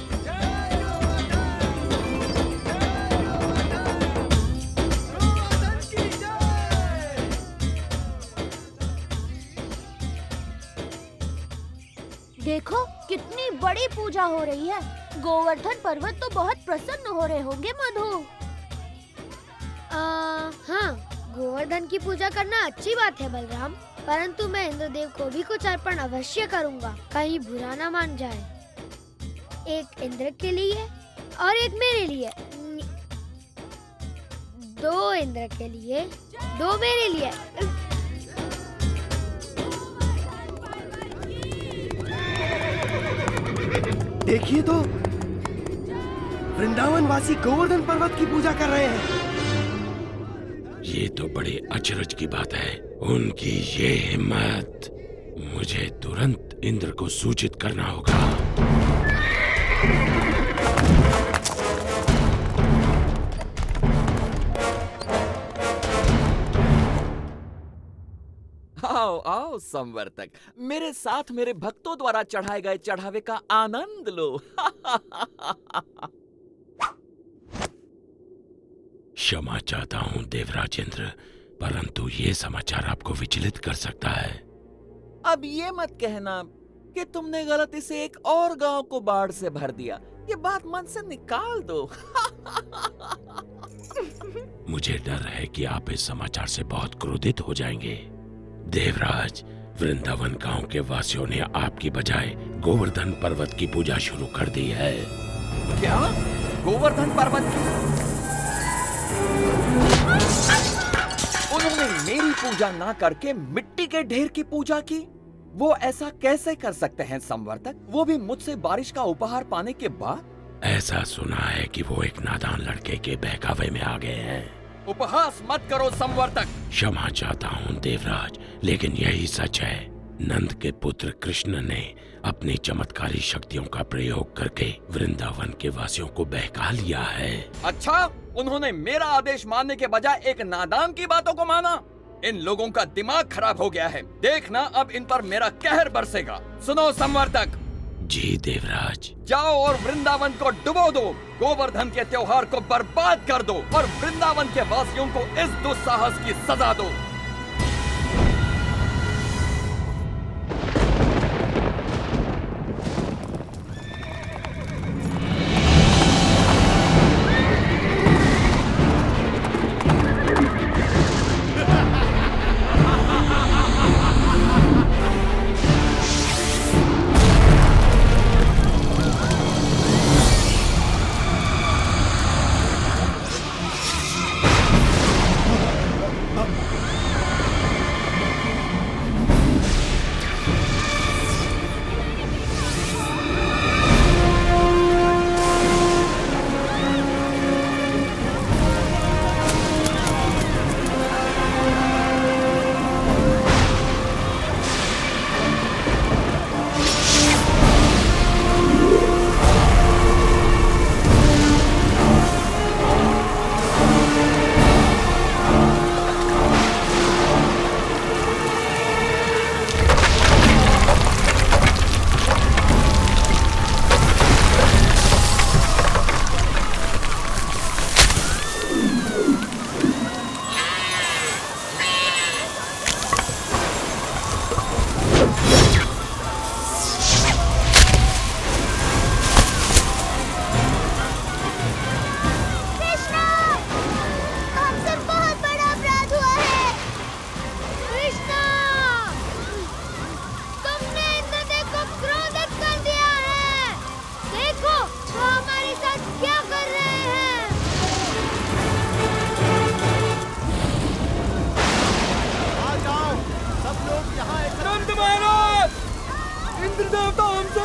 देखो कितनी बड़ी पूजा हो रही है। गोवर्धन पर्वत तो बहुत प्रसन्न हो रहे होंगे मधु। हाँ, गोवर्धन की पूजा करना अच्छी बात है बलराम, परंतु मैं इंद्रदेव को भी कुछ अर्पण अवश्य करूँगा, कहीं बुरा ना मान जाए। एक इंद्र के लिए और एक मेरे लिए। 2 इंद्र के लिए, 2 मेरे लिए। देखिए तो, वृंदावन वासी गोवर्धन पर्वत की पूजा कर रहे हैं। ये तो बड़े अचरज की बात है। उनकी ये हिम्मत! मुझे तुरंत इंद्र को सूचित करना होगा। आओ आओ संवर्तक, मेरे साथ मेरे भक्तों द्वारा चढ़ाए गए चढ़ावे का आनंद लो। क्षमा चाहता हूँ देवराजेंद्र, परंतु ये समाचार आपको विचलित कर सकता है। अब ये मत कहना कि तुमने गलती से एक और गांव को बाढ़ से भर दिया। ये बात मन से निकाल दो। मुझे डर है कि आप इस समाचार से बहुत क्रोधित हो जाएंगे। देवराज, वृंदावन गांव के वासियों ने आपकी बजाय गोवर्धन पर्वत की पूजा शुरू कर दी है। क्या? गोवर्धन पर्वत की? उन्होंने मेरी पूजा ना करके मिट्टी के ढेर की पूजा की। वो ऐसा कैसे कर सकते हैं संवर्तक, वो भी मुझसे बारिश का उपहार पाने के बाद? ऐसा सुना है कि वो एक नादान लड़के के बहकावे में आ गए हैं। उपहास मत करो संवर्तक। क्षमा चाहता हूँ देवराज, लेकिन यही सच है। नंद के पुत्र कृष्ण ने अपनी चमत्कारी शक्तियों का प्रयोग करके वृंदावन के वासियों को बहका लिया है। अच्छा, उन्होंने मेरा आदेश मानने के बजाय एक नादान की बातों को माना। इन लोगों का दिमाग खराब हो गया है। देखना अब इन पर मेरा कहर बरसेगा। सुनो संवर्तक। जी देवराज। जाओ और वृंदावन को डुबो दो, गोवर्धन के त्योहार को बर्बाद कर दो और वृंदावन के वासियों को इस दुस्साहस की सजा दो।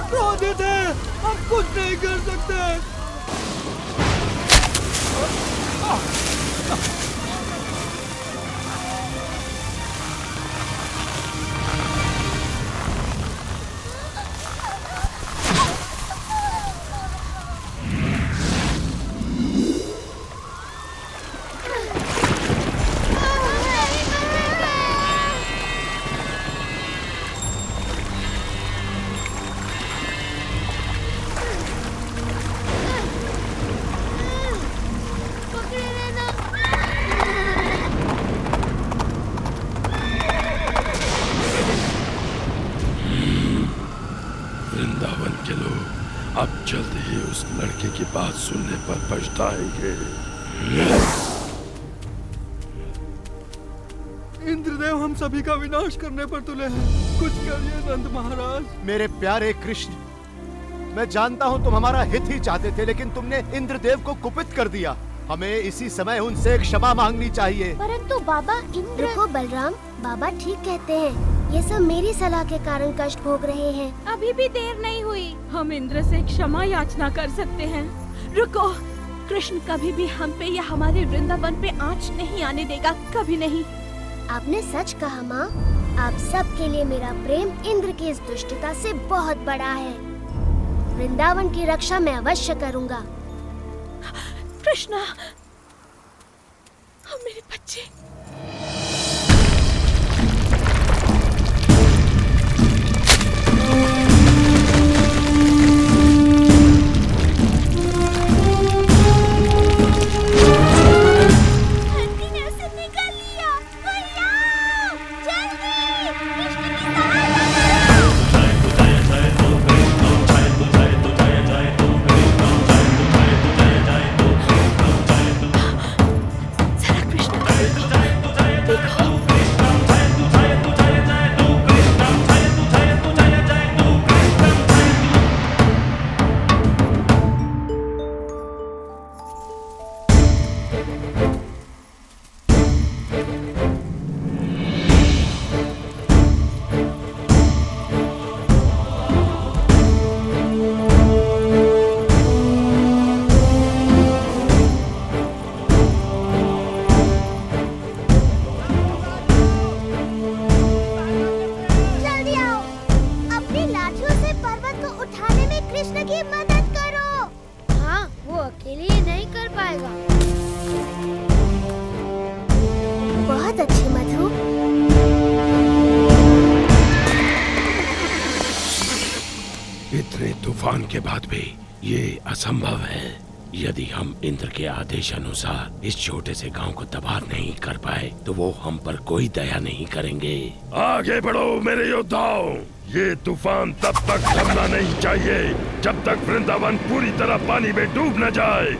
क्रोधित है, हम कुछ नहीं कर सकते। वृंदावन के लोग अब जल्द ही उस लड़के की बात सुनने पर पछताएंगे। इंद्रदेव हम सभी का विनाश करने पर तुले हैं, कुछ करिए नंद महाराज। मेरे प्यारे कृष्ण, मैं जानता हूँ तुम हमारा हित ही चाहते थे, लेकिन तुमने इंद्रदेव को कुपित कर दिया। हमें इसी समय उनसे क्षमा मांगनी चाहिए। परंतु बाबा इंद्र। रुको बलराम, बाबा ठीक कहते हैं। ये सब मेरी सलाह के कारण कष्ट भोग रहे हैं। अभी भी देर नहीं हुई, हम इंद्र से क्षमा याचना कर सकते हैं। रुको, कृष्ण कभी भी हम पे या हमारे वृंदावन पे आँच नहीं आने देगा, कभी नहीं। आपने सच कहा माँ। आप सब के लिए मेरा प्रेम इंद्र की इस दुष्टता से बहुत बड़ा है। वृंदावन की रक्षा मैं अवश्य करूँगा। कृष्णा, मेरे बच्चे। तूफान के बाद भी ये असंभव है। यदि हम इंद्र के आदेश अनुसार इस छोटे से गांव को तबाह नहीं कर पाए तो वो हम पर कोई दया नहीं करेंगे। आगे बढ़ो मेरे योद्धाओं, ये तूफान तब तक थमना नहीं चाहिए जब तक वृंदावन पूरी तरह पानी में डूब न जाए।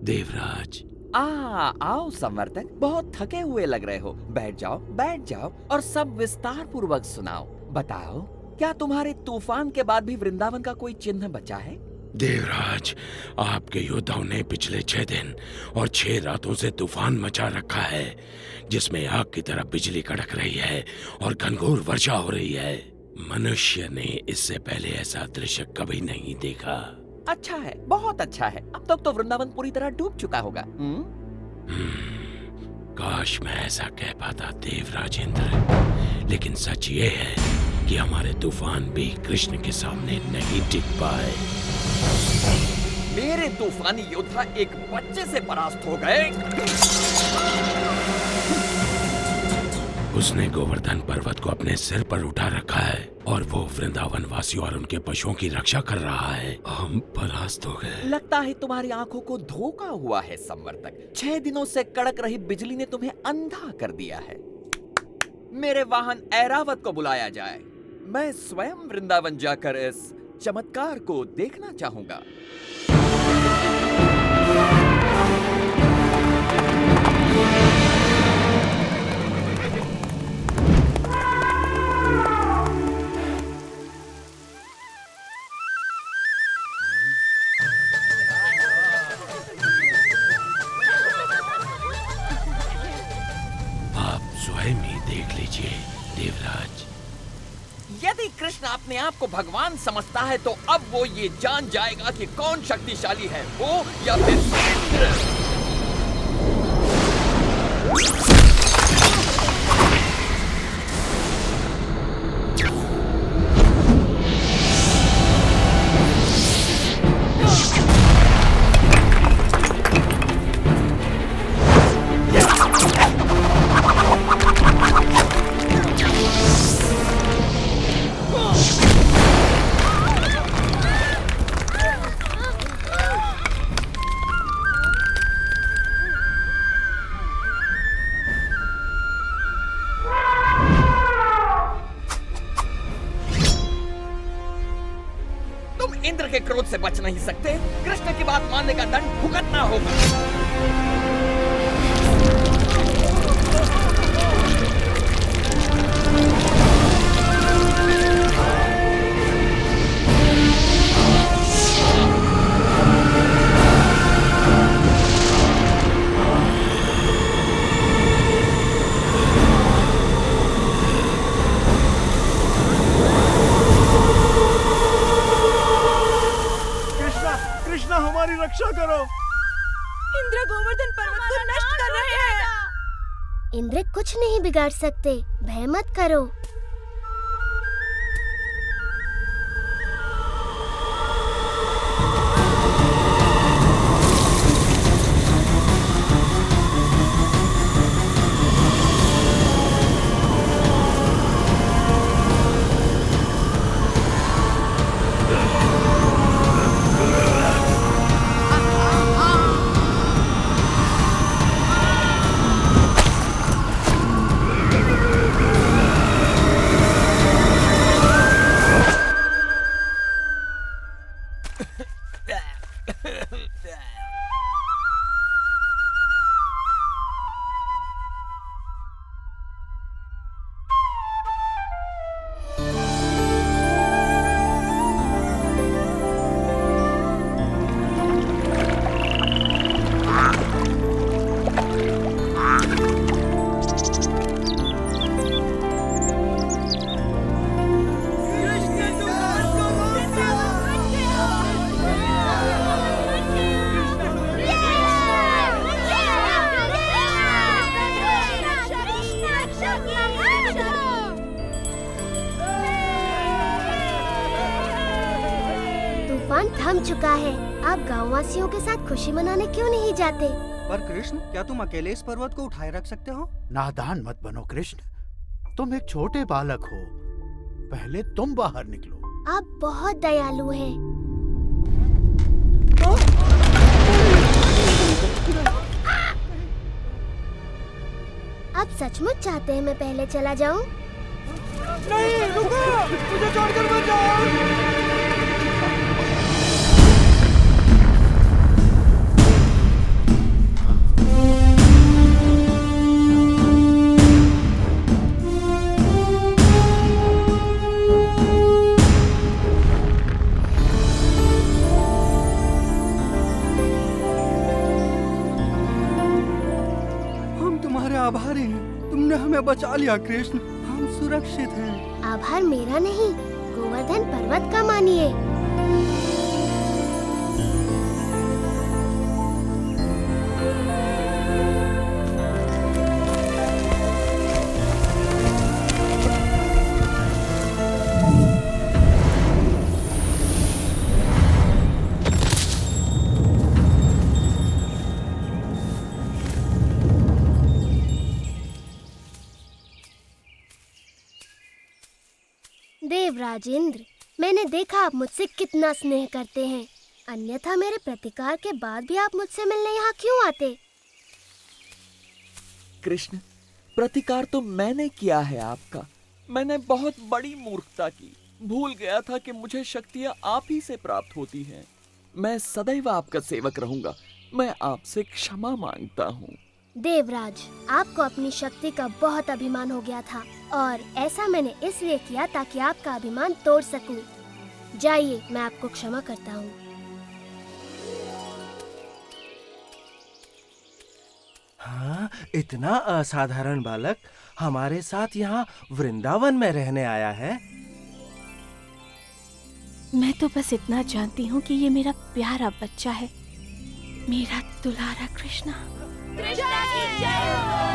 देवराज, आओ संवर्तक, बहुत थके हुए लग रहे हो। बैठ जाओ और सब विस्तार पूर्वक सुनाओ। बताओ, क्या तुम्हारे तूफान के बाद भी वृंदावन का कोई चिन्ह बचा है? देवराज, आपके योद्धाओं ने पिछले 6 दिन और 6 रातों से तूफान मचा रखा है, जिसमें आग की तरह बिजली कड़क रही है और घनघोर वर्षा हो रही है। मनुष्य ने इससे पहले ऐसा दृश्य कभी नहीं देखा। अच्छा है, बहुत अच्छा है। अब तक तो वृंदावन पूरी तरह डूब चुका होगा। काश मैं ऐसा कह पाता देवराज इंद्र, लेकिन सच ये है कि हमारे तूफान भी कृष्ण के सामने नहीं टिक पाए। मेरे तूफानी योद्धा एक बच्चे से परास्त हो गए। उसने गोवर्धन पर्वत को अपने सिर पर उठा रखा है और वो वृंदावन वासियों और उनके पशुओं की रक्षा कर रहा है। हम परास्त हो गए। लगता है तुम्हारी आंखों को धोखा हुआ है संवर्तक। 6 दिनों से कड़क रही बिजली ने तुम्हें अंधा कर दिया है। मेरे वाहन ऐरावत को बुलाया जाए। मैं स्वयं वृंदावन जाकर इस चमत्कार को देखना चाहूंगा। देवराज, यदि कृष्ण अपने आप को भगवान समझता है तो अब वो ये जान जाएगा कि कौन शक्तिशाली है, वो या फिर इंद्र। बच नहीं सकते। कृष्ण की बात मानने का दंड भुगतना होगा। कृष्णा हमारी रक्षा करो। इंद्र गोवर्धन पर्वत को नष्ट कर रहे हैं। इंद्र कुछ नहीं बिगाड़ सकते, भय मत करो। तूफान थम चुका है। आप गांववासियों के साथ खुशी मनाने क्यों नहीं जाते? पर कृष्ण, क्या तुम अकेले इस पर्वत को उठाए रख सकते हो? नादान मत बनो कृष्ण, तुम एक छोटे बालक हो। पहले तुम बाहर निकलो। आप बहुत दयालु हैं। आप सचमुच चाहते हैं मैं पहले चला जाऊं? नहीं, रुको! मुझे छोड़कर मत जाओ! आभारी हैं। तुमने हमें बचा लिया कृष्ण, हम सुरक्षित हैं। आभार मेरा नहीं, गोवर्धन पर्वत का मानिए। देवराज इंद्र, मैंने देखा आप मुझसे कितना स्नेह करते हैं। अन्यथा मेरे प्रतिकार के बाद भी आप मुझसे मिलने यहाँ क्यों आते? कृष्ण, प्रतिकार तो मैंने किया है आपका। मैंने बहुत बड़ी मूर्खता की। भूल गया था कि मुझे शक्तियाँ आप ही से प्राप्त होती हैं। मैं सदैव आपका सेवक रहूंगा। मैं आपसे क्षमा मांगता हूँ। देवराज, आपको अपनी शक्ति का बहुत अभिमान हो गया था और ऐसा मैंने इसलिए किया ताकि आपका अभिमान तोड़ सकूं। जाइए, मैं आपको क्षमा करता हूँ। हाँ, इतना असाधारण बालक हमारे साथ यहाँ वृंदावन में रहने आया है। मैं तो बस इतना जानती हूँ कि ये मेरा प्यारा बच्चा है, मेरा दुलारा कृष्णा। कृष्णा की जय।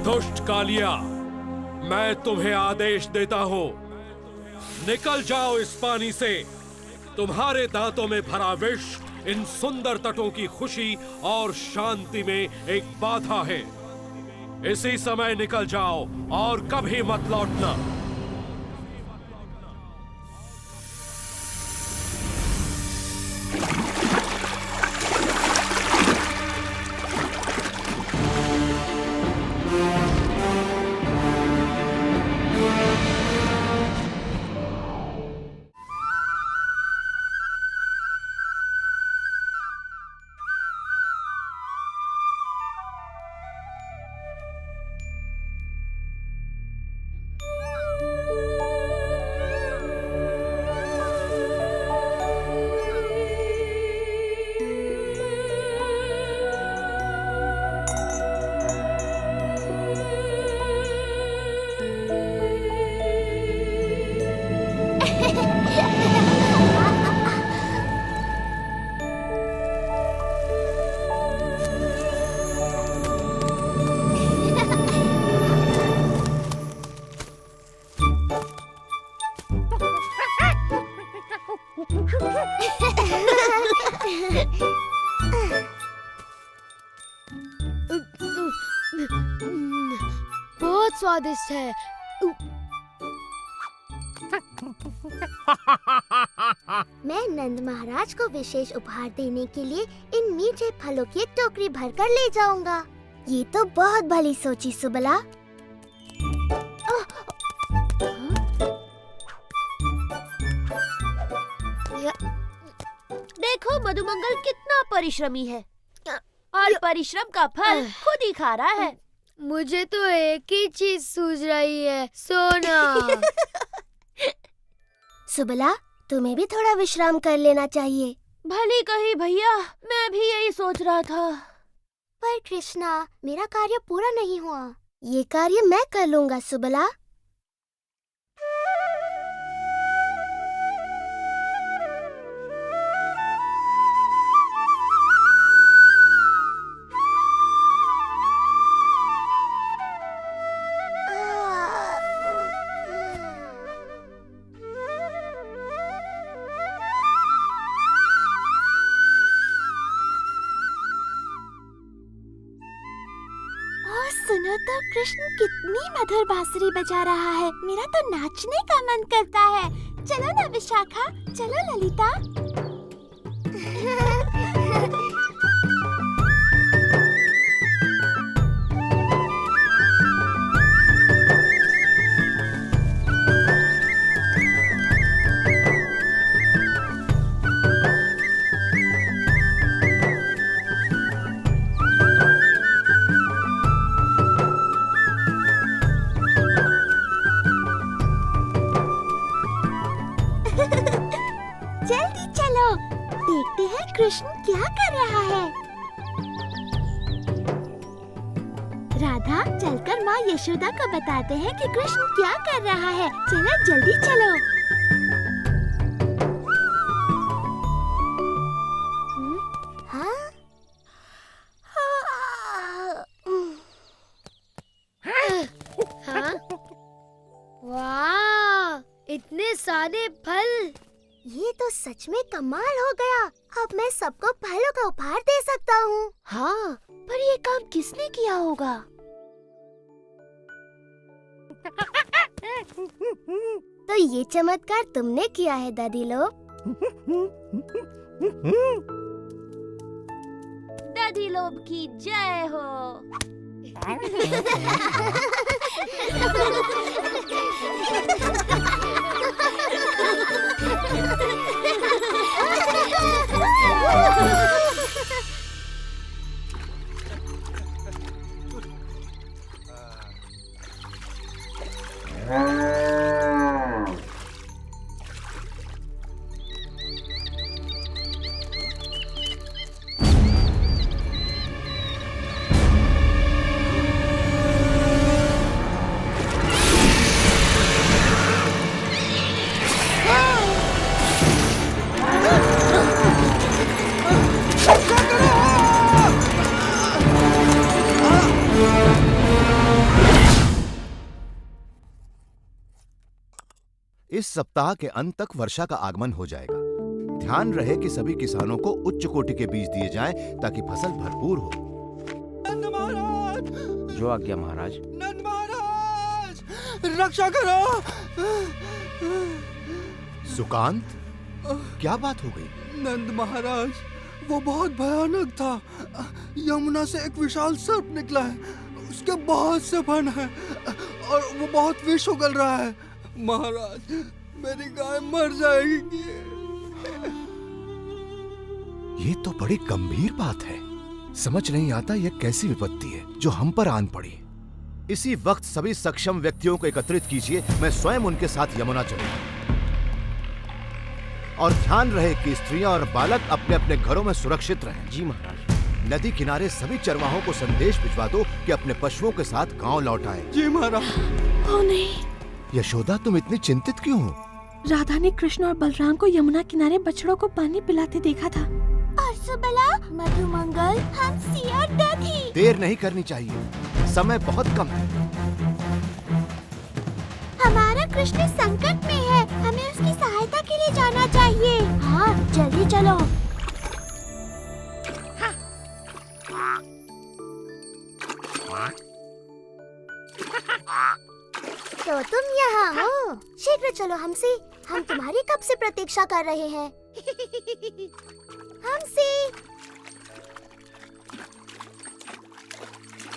दुष्ट कालिया, मैं तुम्हें आदेश देता हूं, निकल जाओ इस पानी से। तुम्हारे दांतों में भरा विष इन सुंदर तटों की खुशी और शांति में एक बाधा है। इसी समय निकल जाओ और कभी मत लौटना। बहुत स्वादिष्ट है। मैं नंद महाराज को विशेष उपहार देने के लिए इन मीठे फलों की एक टोकरी भरकर ले जाऊंगा। ये तो बहुत भली सोची सुबला। देखो मधुमंगल कितना परिश्रमी है और परिश्रम का फल खुद ही खा रहा है। मुझे तो एक ही चीज सूझ रही है, सोना। सुबला, तुम्हें भी थोड़ा विश्राम कर लेना चाहिए। भली कही भैया, मैं भी यही सोच रहा था। पर कृष्णा, मेरा कार्य पूरा नहीं हुआ। ये कार्य मैं कर लूंगा सुबला। तो कृष्ण कितनी मधुर बांसुरी बजा रहा है। मेरा तो नाचने का मन करता है। चलो ना विशाखा, चलो ललिता। जल्दी चलो, देखते हैं कृष्ण क्या कर रहा है। राधा, चलकर माँ यशोदा को बताते हैं कि कृष्ण क्या कर रहा है। चलो जल्दी चलो। हाँ? हाँ? वाह, इतने सारे फल! ये तो सच में कमाल हो गया। अब मैं सबको फलों का उपहार दे सकता हूँ। हाँ, पर ये काम किसने किया होगा? तो ये चमत्कार तुमने किया है दादी लोग। दादी लोग की जय हो। इस सप्ताह के अंत तक वर्षा का आगमन हो जाएगा। ध्यान रहे कि सभी किसानों को उच्च कोटि के बीज दिए जाएं ताकि फसल भरपूर हो। नंद महाराज! जो आज्ञा महाराज। नंद महाराज! रक्षा करो! सुकांत, क्या बात हो गई? नंद महाराज, वो बहुत भयानक था। यमुना से एक विशाल सर्प निकला है। उसके बहुत से फन हैं और वो बहुत विष उगल रहा है। महाराज, मेरी गाय मर जाएगी। ये तो बड़ी गंभीर बात है। समझ नहीं आता यह कैसी विपत्ति है जो हम पर आन पड़ी। इसी वक्त सभी सक्षम व्यक्तियों को एकत्रित कीजिए, मैं स्वयं उनके साथ यमुना चलूंगा। और ध्यान रहे कि स्त्रियां और बालक अपने अपने घरों में सुरक्षित रहें। जी महाराज। नदी किनारे सभी चरवाहों को संदेश भिजवा दो कि अपने पशुओं के साथ गांव लौट आए। जी महाराज। ओ नहीं, यशोदा, तुम इतनी चिंतित क्यों हो? राधा ने कृष्ण और बलराम को यमुना किनारे बछड़ों को पानी पिलाते देखा था। और सुबला, मधुमंगल, हंसी और दधी। देर नहीं करनी चाहिए, समय बहुत कम है। हमारा कृष्ण संकट में है, हमें उसकी सहायता के लिए जाना चाहिए। हाँ, जल्दी चलो। तो तुम यहाँ हो? शीघ्र चलो हमसे, हम तुम्हारी कब से प्रतीक्षा कर रहे हैं। हमसे,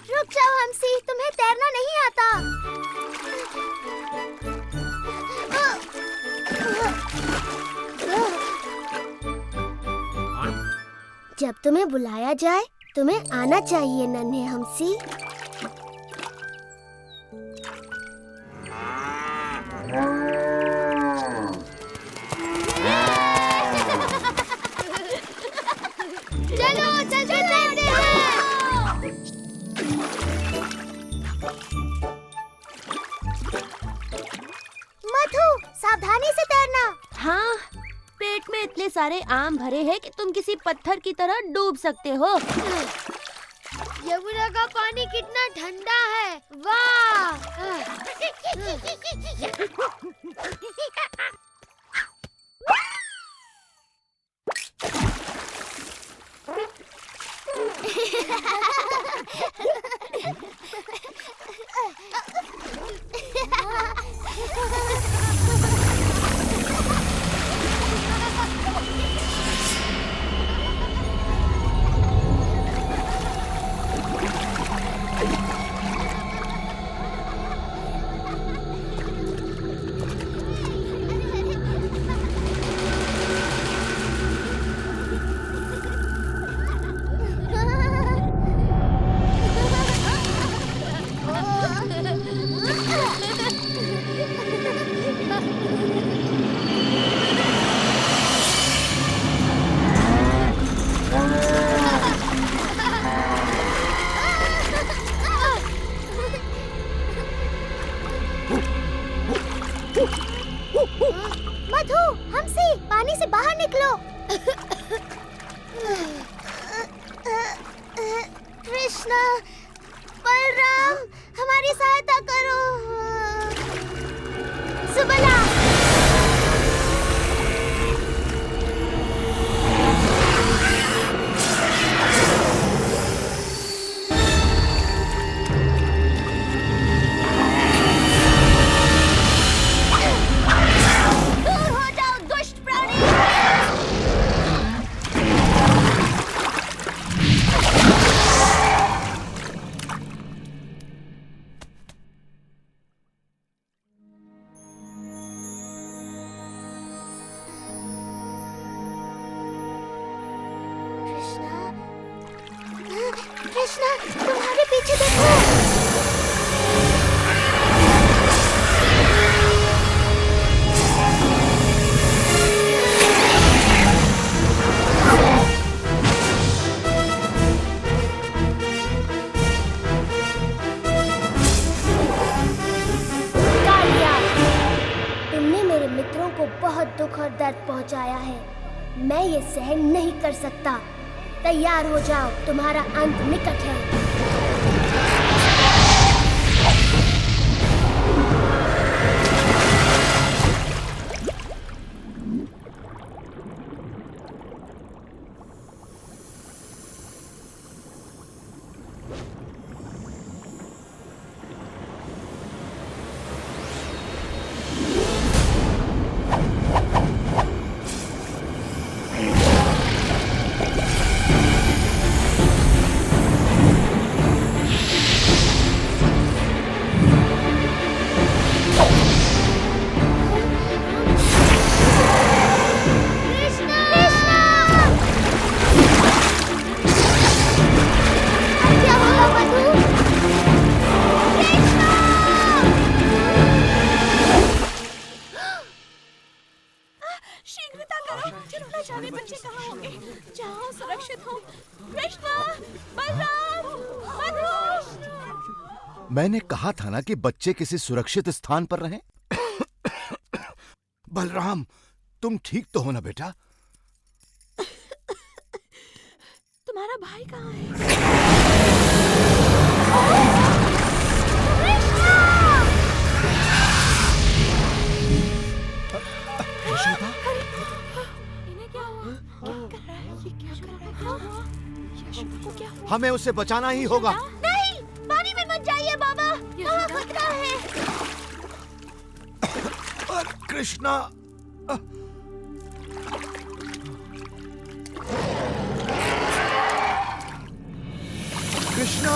रुक जाओ हमसे, तुम्हें तैरना नहीं आता। जब तुम्हें बुलाया जाए तुम्हें आना चाहिए नन्हे हमसी। चलो चलते तैरते हैं। मधु, सावधानी से तैरना। हाँ, पेट में इतने सारे आम भरे हैं कि तुम किसी पत्थर की तरह डूब सकते हो। यमुना का पानी कितना ठंडा है, वाह! हमसे पानी से बाहर निकलो। कृष्णा, बलराम, हमारी सहायता करो। सुबला। दूर हो जाओ दुष्ट प्राणी। कृष्णा, तुम्हारे पीछे देखो। कालिया, तुमने मेरे मित्रों को बहुत दुख और दर्द पहुंचाया है। मैं ये सहन नहीं कर सकता। तैयार हो जाओ, तुम्हारा अंत निकट है। शीघ्रता करो, न जाने बच्चे कहाँ होंगे। जाओ, सुरक्षित हो। कृष्णा, बलराम, मधु। मैंने कहा था ना कि बच्चे किसी सुरक्षित स्थान पर रहें। बलराम, तुम ठीक तो हो ना बेटा? तुम्हारा भाई कहाँ है? हमें उसे बचाना ही होगा। नहीं, पानी में मत जाइए बाबा, वहाँ खतरा है। कृष्णा, कृष्णा,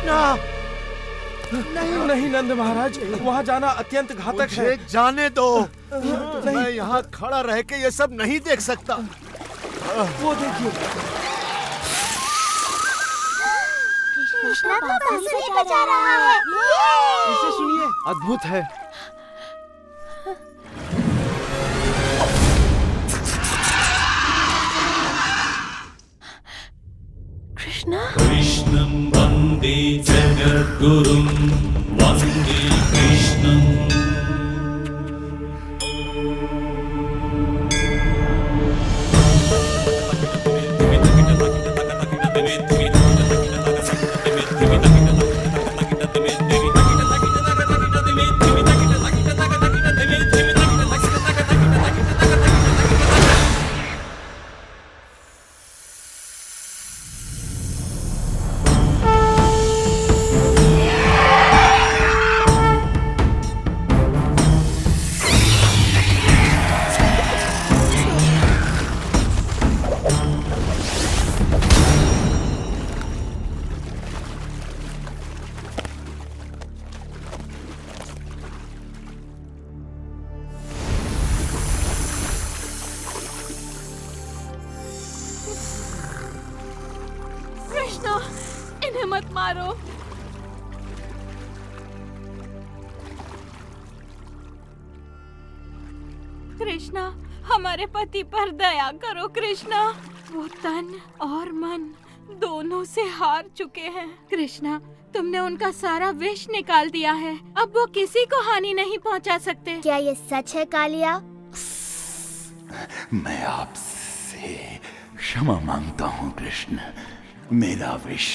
कृष्णा! नहीं नहीं नंद महाराज, वहाँ जाना अत्यंत घातक है। मुझे जाने दो। मैं यहाँ खड़ा रह के ये सब नहीं देख सकता। वो देखिए, कृष्णा तो बांसुरी बजा रहा है। इसे सुनिए, अद्भुत है। कृष्णा, कृष्णं वन्दे जगद्गुरुं वन्दे कृष्णम्। कृष्णा, इन्हें मत मारो। कृष्णा, हमारे पति पर दया करो कृष्णा। वो तन और मन दोनों से हार चुके हैं। कृष्णा, तुमने उनका सारा विष निकाल दिया है। अब वो किसी को हानि नहीं पहुंचा सकते। क्या ये सच है कालिया? मैं आपसे क्षमा मांगता हूँ कृष्ण। मेरा विष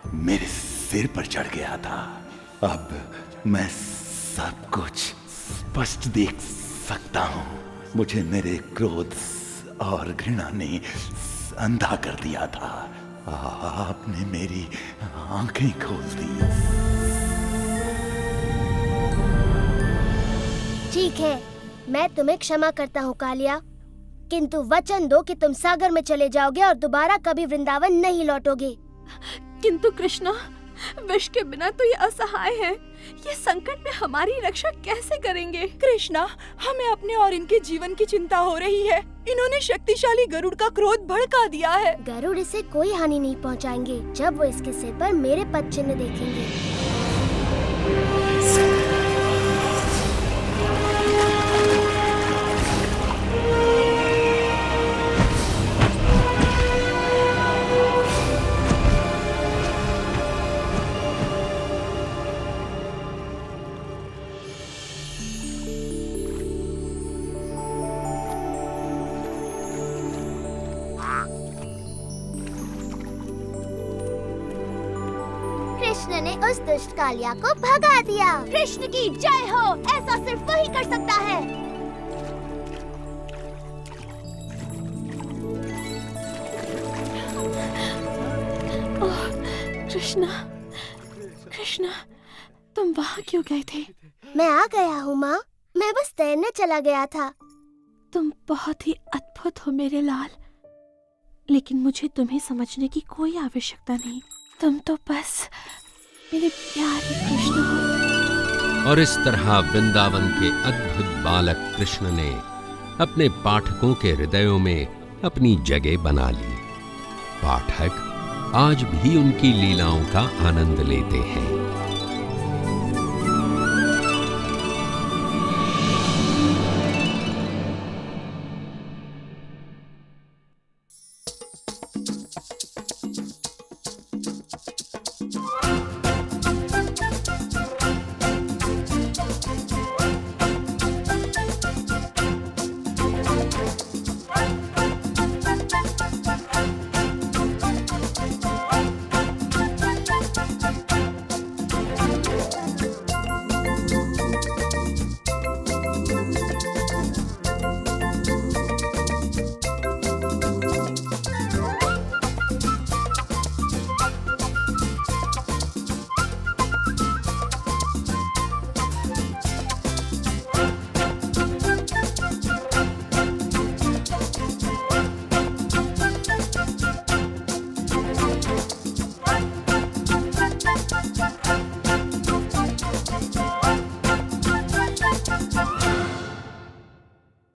मेरे सिर पर चढ़ गया था। अब मैं सब कुछ स्पष्ट देख सकता हूँ। मुझे मेरे क्रोध और घृणा ने अंधा कर दिया था। आपने मेरी आंखें खोल दी। ठीक है, मैं तुम्हें क्षमा करता हूँ कालिया, किंतु वचन दो कि तुम सागर में चले जाओगे और दोबारा कभी वृंदावन नहीं लौटोगे। किंतु कृष्णा, विष के बिना तो ये असहाय है। ये संकट में हमारी रक्षा कैसे करेंगे? कृष्णा, हमें अपने और इनके जीवन की चिंता हो रही है। इन्होंने शक्तिशाली गरुड़ का क्रोध भड़का दिया है। गरुड़ इसे कोई हानि नहीं पहुंचाएंगे जब वो इसके सिर पर मेरे पद चिन्ह देखेंगे। कृष्ण ने उस दुष्ट कालिया को भगा दिया। कृष्ण की जय हो। ऐसा सिर्फ वही कर सकता है। ओह, कृष्णा, कृष्णा, तुम वहाँ क्यों गए थे? मैं आ गया हूँ माँ। मैं बस तैरने चला गया था। तुम बहुत ही अद्भुत हो मेरे लाल, लेकिन मुझे तुम्हें समझने की कोई आवश्यकता नहीं। तुम तो बस मेरे प्यारे कृष्ण हो। और इस तरह वृंदावन के अद्भुत बालक कृष्ण ने अपने पाठकों के हृदयों में अपनी जगह बना ली। पाठक आज भी उनकी लीलाओं का आनंद लेते हैं।